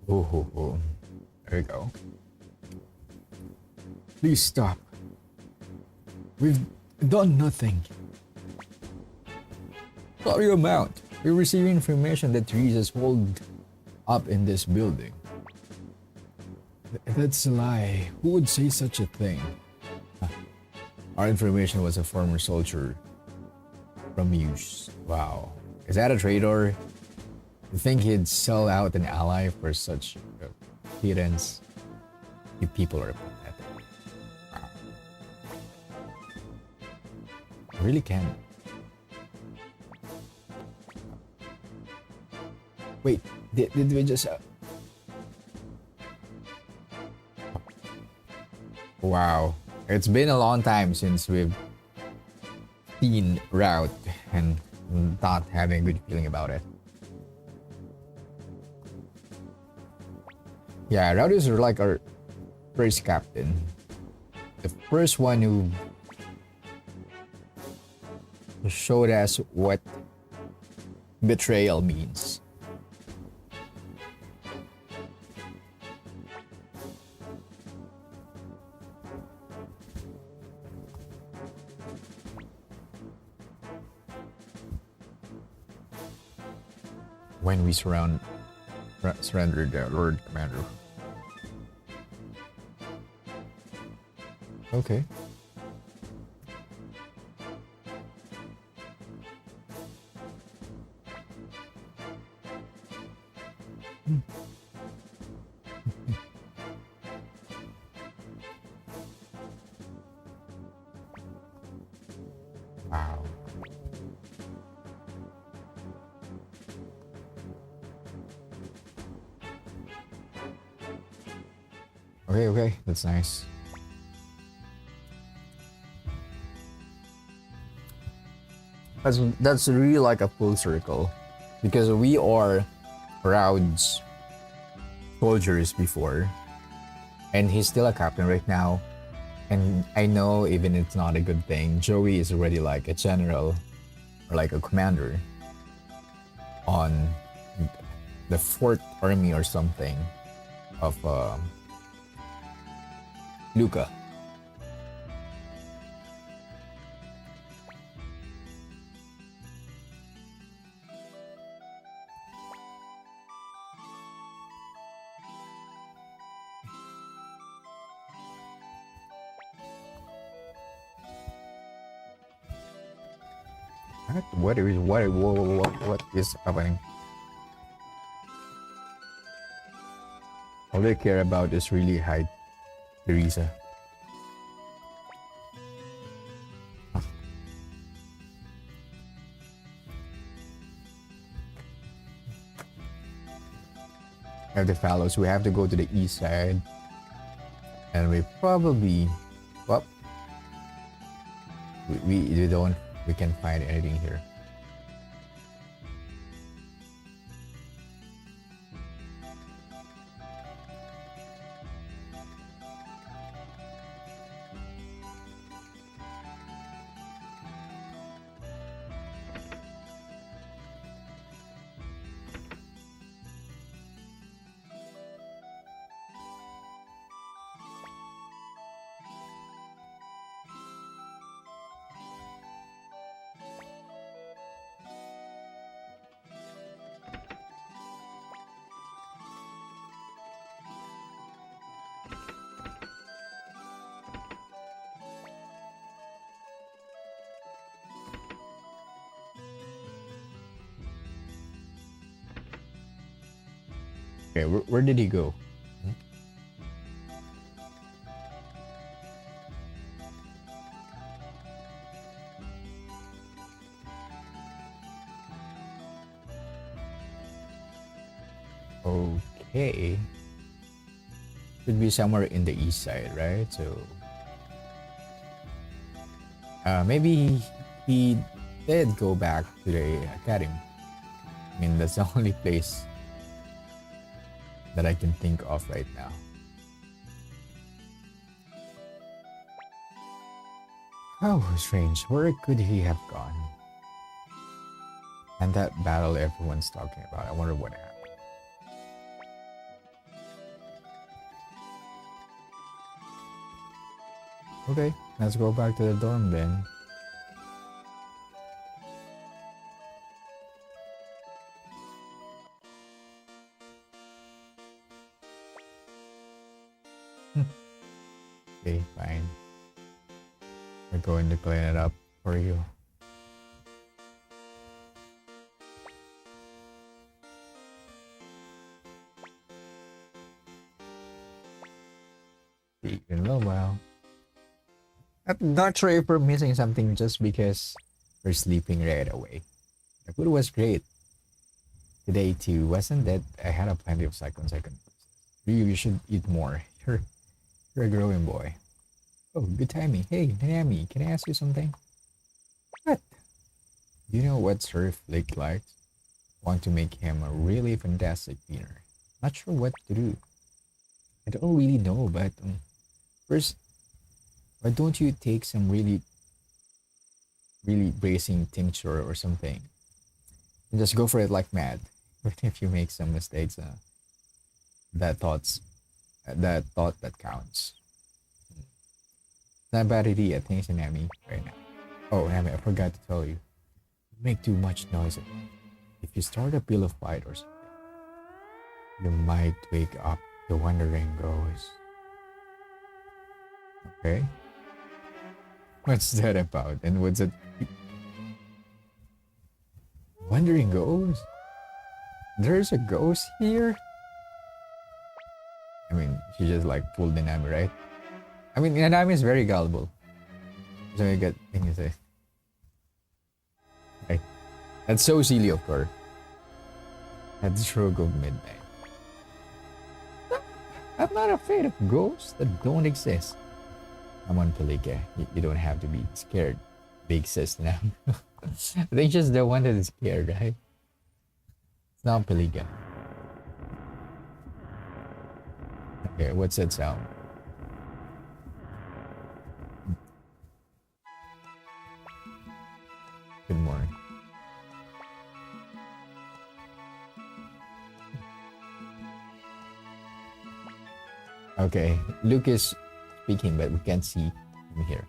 Oh. There we go. Please stop. We've done nothing. Sorry amount. We received information that Teresa's holed up in this building. That's a lie. Who would say such a thing? Our information was a former soldier from Muse. Wow. Is that a traitor? You think he'd sell out an ally for such appearance? You people are pathetic. Wow. I really can't. Wait, did we just... Wow. It's been a long time since we've seen Route and not having a good feeling about it. Yeah, Route is like our first captain. The first one who showed us what betrayal means. When we surrendered the Lord Commander. Okay. Wow. Okay, that's nice. That's really like a full circle, because we are Proud's soldiers before, and he's still a captain right now. And I know even it's not a good thing, Joey is already like a general or like a commander on the 4th Army or something of Luca. What is happening? All they care about is really hide Teresa. Have the fallows. We have to go to the east side, and we probably, well, we can't find anything here. Okay, where did he go? Okay. Should be somewhere in the east side, right? So maybe he did go back to the academy. I mean, that's the only place that I can think of right now. Oh, strange. Where could he have gone? And that battle everyone's talking about. I wonder what happened. Okay, let's go back to the dorm then. Okay, fine. We're going to clean it up for you. See you in a little while. I'm not sure if we're missing something just because we're sleeping right away. The food was great today too, wasn't it? I had a plenty of second. You should eat more. You're a growing boy. Oh, good timing. Hey, Nanami, can I ask you something? What? Do you know what Sir Flick likes? Want to make him a really fantastic dinner. Not sure what to do. I don't really know, but first, why don't you take some really bracing tincture or something? And just go for it like mad. Even if you make some mistakes, that thoughts, that thought that counts. Not a bad idea. Thanks, Nami, right now. Oh, Nami, I forgot to tell you. You make too much noise. If you start a pillow fight or something, you might wake up the wandering ghost. Okay? What's that about? And what's it? Wandering ghost? There's a ghost here? I mean, she just like pulled the Nami, right? I mean, Nami is very gullible. So you get things to say. Right. That's so silly of her. At the stroke of midnight. I'm not afraid of ghosts that don't exist. Come on, Palika. You don't have to be scared. They exist now. I think just the one that is scared, right? It's not Palika. Okay, what's that sound? Good morning. Okay, Luke is speaking, but we can't see him here.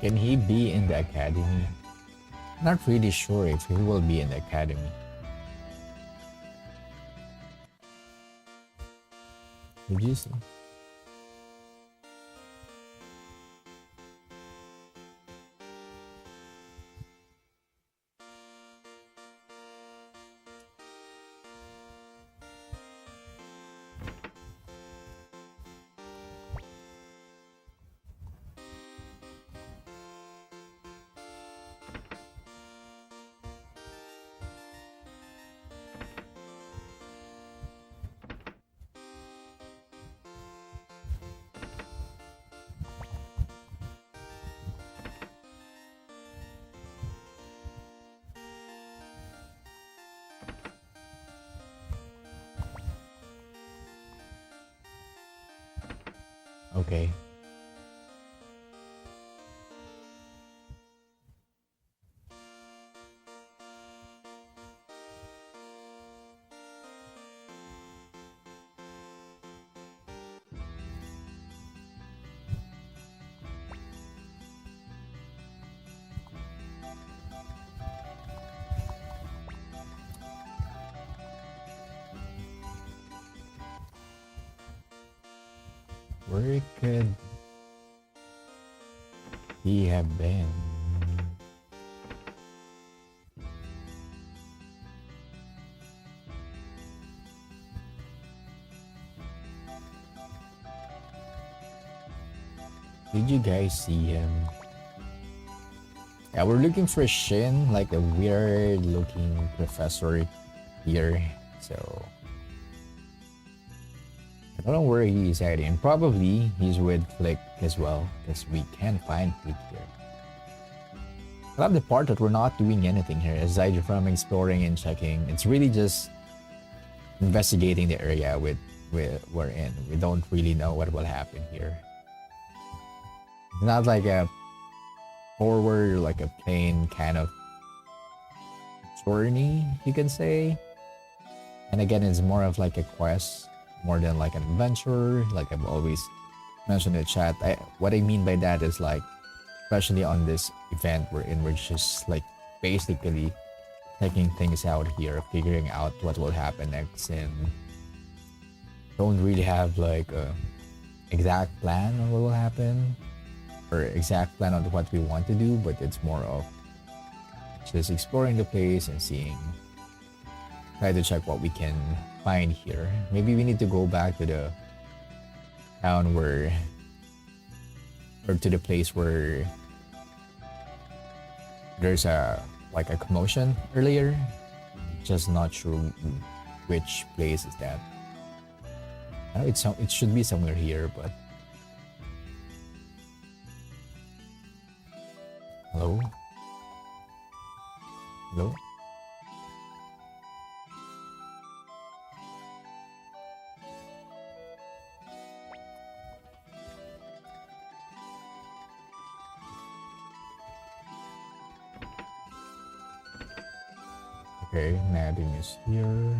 Can he be in the academy? Not really sure if he will be in the academy. Did you see? Okay. Where could he have been? Did you guys see him? Yeah, we're looking for Shin, like a weird looking professor here. So I don't know where he is hiding. Probably he's with Flick as well, because we can't find Flick here. I love the part that we're not doing anything here, aside from exploring and checking. It's really just investigating the area we're in. We don't really know what will happen here. It's not like a forward, like a plain kind of journey, you can say. And again, it's more of like a quest, more than like an adventure. Like I've always mentioned in the chat. What I mean by that is like, especially on this event we're in, we're just like basically checking things out here, figuring out what will happen next, and don't really have like a exact plan on what will happen or exact plan on what we want to do, but it's more of just exploring the place and seeing, try to check what we can find here. Maybe we need to go back to the town where, or to the place where there's a like a commotion earlier. Just not sure which place is that. I know it should be somewhere here, but hello? Hello? Okay, Nadine is here.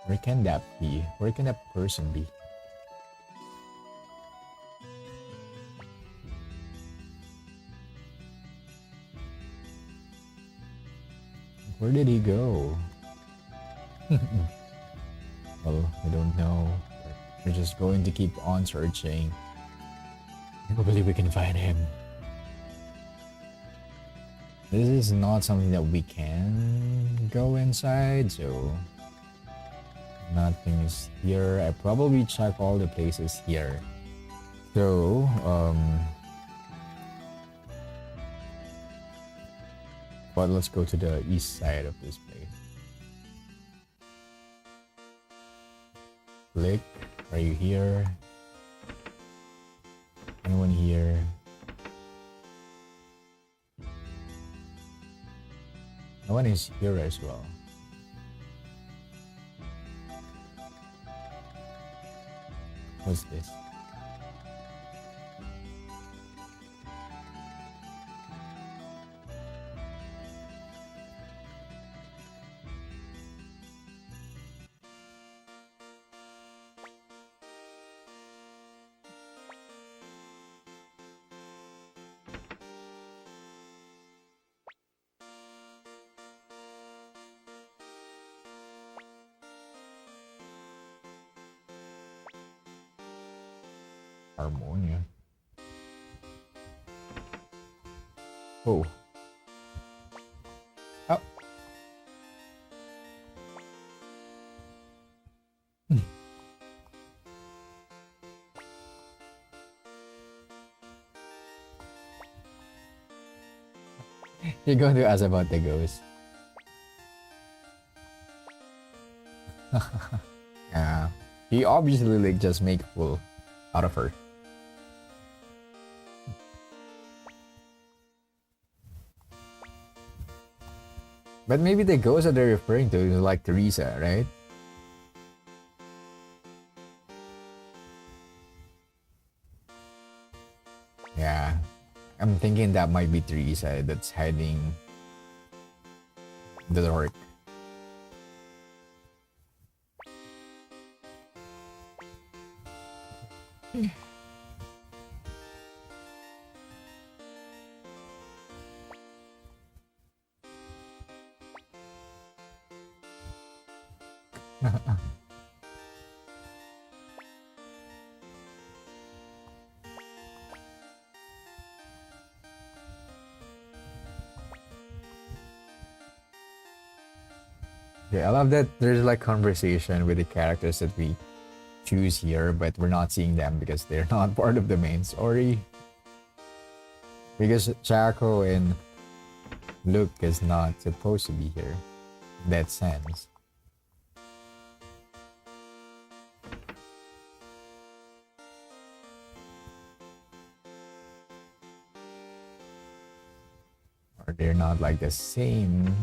Where can that be? Where can that person be? Where did he go? Well, I don't know. We're just going to keep on searching. Hopefully we can find him. This is not something that we can go inside, so nothing is here. I probably check all the places here. So, but let's go to the east side of this place. Blick, are you here? Anyone here? No one is here as well. What's this? Harmonia. Oh. Oh. You're going to ask about the ghost. Yeah. He obviously like just make a fool out of her. But maybe the ghost that they're referring to is like Teresa, right? Yeah. I'm thinking that might be Teresa that's hiding the dark. Yeah, I love that there's like conversation with the characters that we choose here, but we're not seeing them because they're not part of the main story. Because Chaco and Luke is not supposed to be here. In that sense. Or they're not like the same.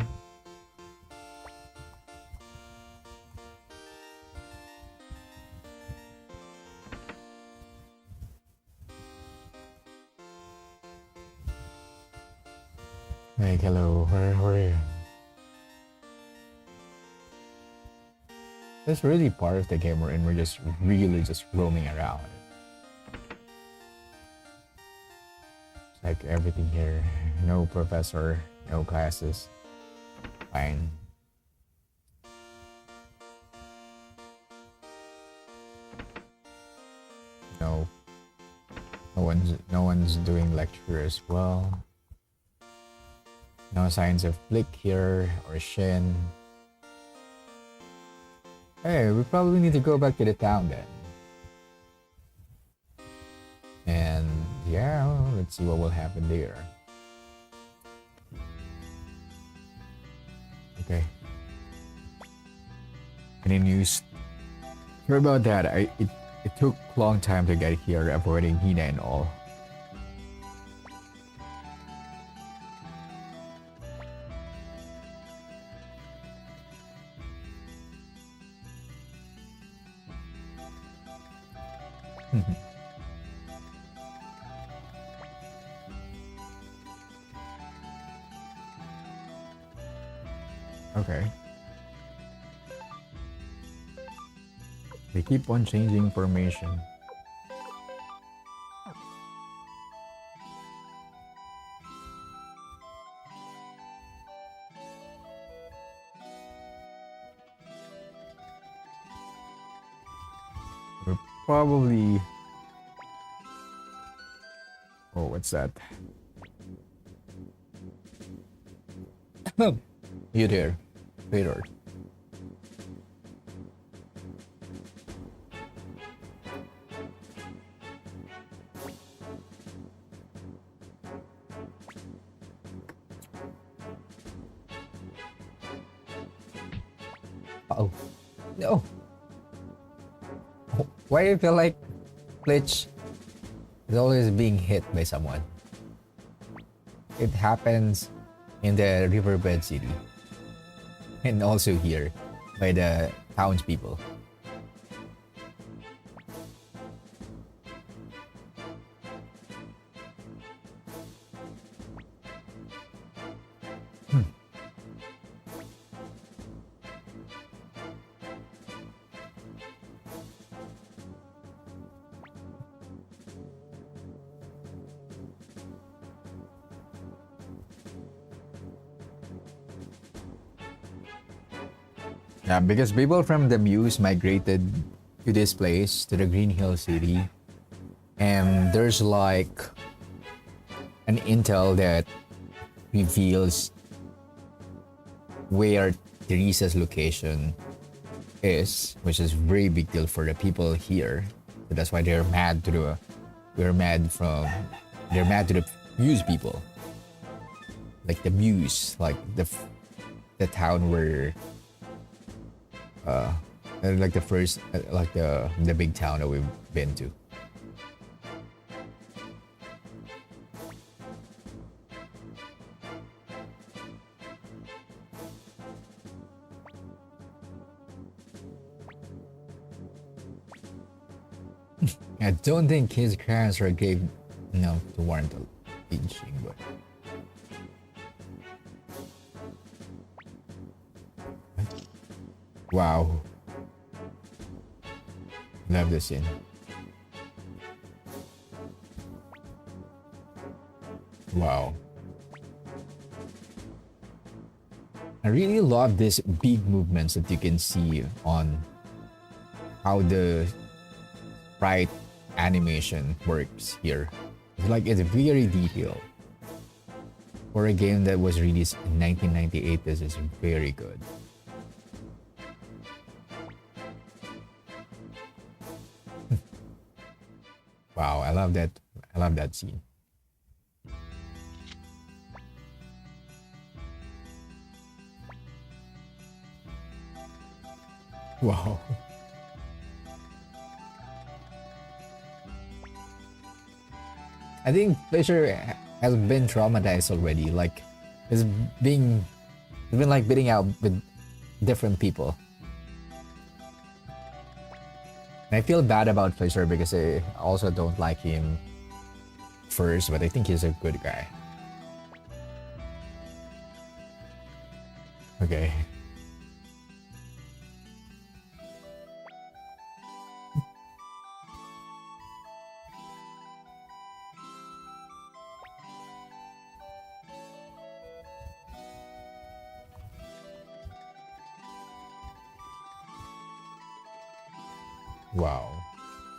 Like, hello, where are you? That's really part of the game we're in. We're just really just roaming around. It's like everything here. No professor, no classes. Fine. No. No one's doing lecture as well. No signs of Flick here or Shin. Hey, we probably need to go back to the town then. And yeah, let's see what will happen there. Okay. Any news? Sorry about that. It took a long time to get here, avoiding Hina and all. Okay. They keep on changing formation. We're probably... Oh, what's that? You there, Peter. Oh, no. Why do you feel like Glitch is always being hit by someone? It happens in the Riverbed City. And also here, by the townspeople. Yeah, because people from the Muse migrated to this place, to the Greenhill City. And there's like an intel that reveals where Teresa's location is, which is very big deal for the people here. So that's why they're mad to the Muse people. like the Muse, like the town where uh like the first like the big town that we've been to. I don't think his crowns are gave enough to warrant a aging, but wow, love this scene. Wow, I really love these big movements that you can see on how the sprite animation works here. It's like it's very detailed. For a game that was released in 1998, this is very good. Wow, I love that. I love that scene. Wow. I think Fisher has been traumatized already. Like, he's being, he's been like beating out with different people. And I feel bad about Fisher because I also don't like him first, but I think he's a good guy. Okay. Wow.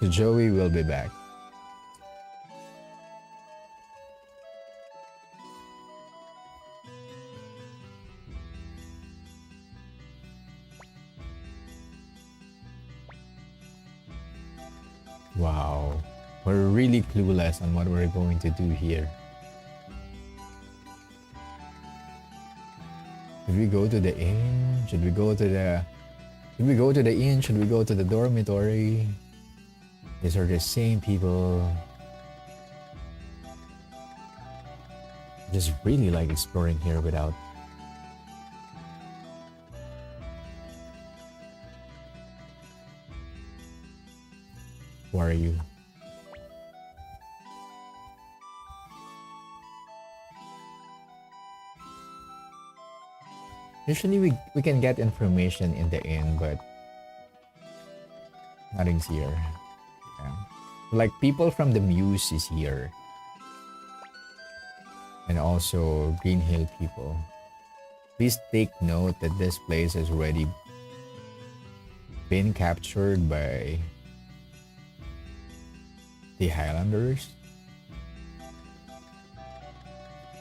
So Joey will be back. Wow. We're really clueless on what we're going to do here. Should we go to the inn? Should we go to the... Should we go to the inn? Should we go to the dormitory? These are the same people. Just really like exploring here without... Who are you? Usually we can get information in the inn, but nothing's here. Yeah. Like people from the Muse is here. And also Greenhill people. Please take note that this place has already been captured by the Highlanders.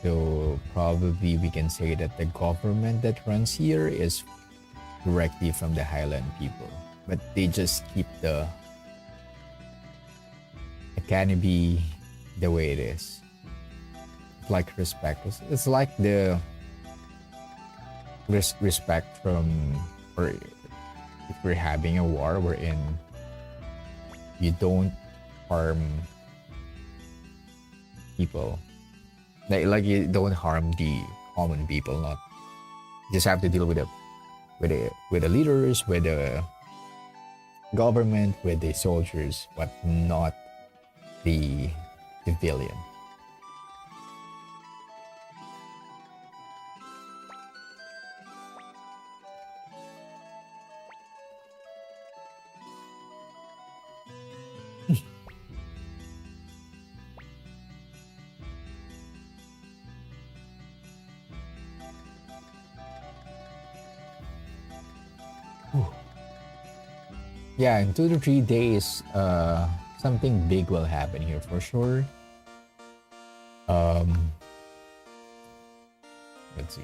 So probably we can say that the government that runs here is directly from the Highland people. But they just keep the canopy the way it is. It's like respect. It's like the respect from, or if we're having a war wherein you don't harm people. Like you don't harm the common people, not you just have to deal with the leaders, with the government, with the soldiers, but not the civilian. Yeah, in 2 to 3 days, something big will happen here for sure. Let's see.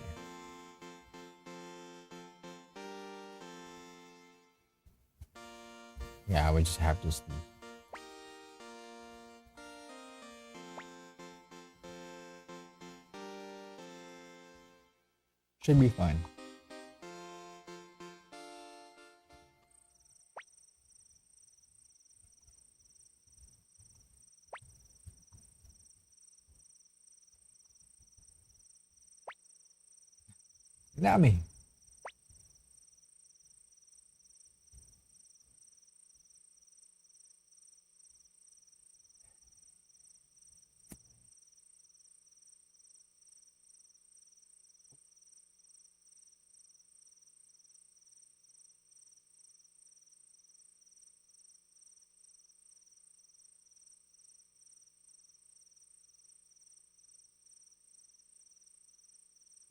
Yeah, we just have to see. Should be fun. Dami.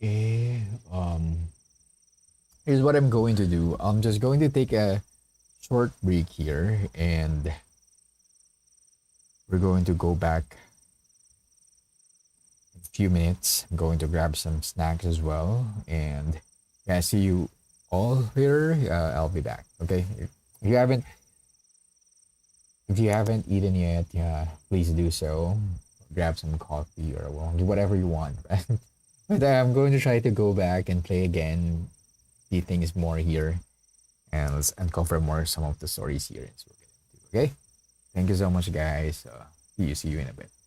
Eh, um, Here's what I'm going to do. I'm just going to take a short break here and we're going to go back in a few minutes. I'm going to grab some snacks as well. And yeah, see you all here. I'll be back. Okay. If you haven't if you haven't eaten yet, yeah, please do so. Grab some coffee or well, whatever you want. Right? But I'm going to try to go back and play again. See things more here and let's uncover more some of the stories here in Suikoden 2. Okay. Thank you so much, guys. See you in a bit.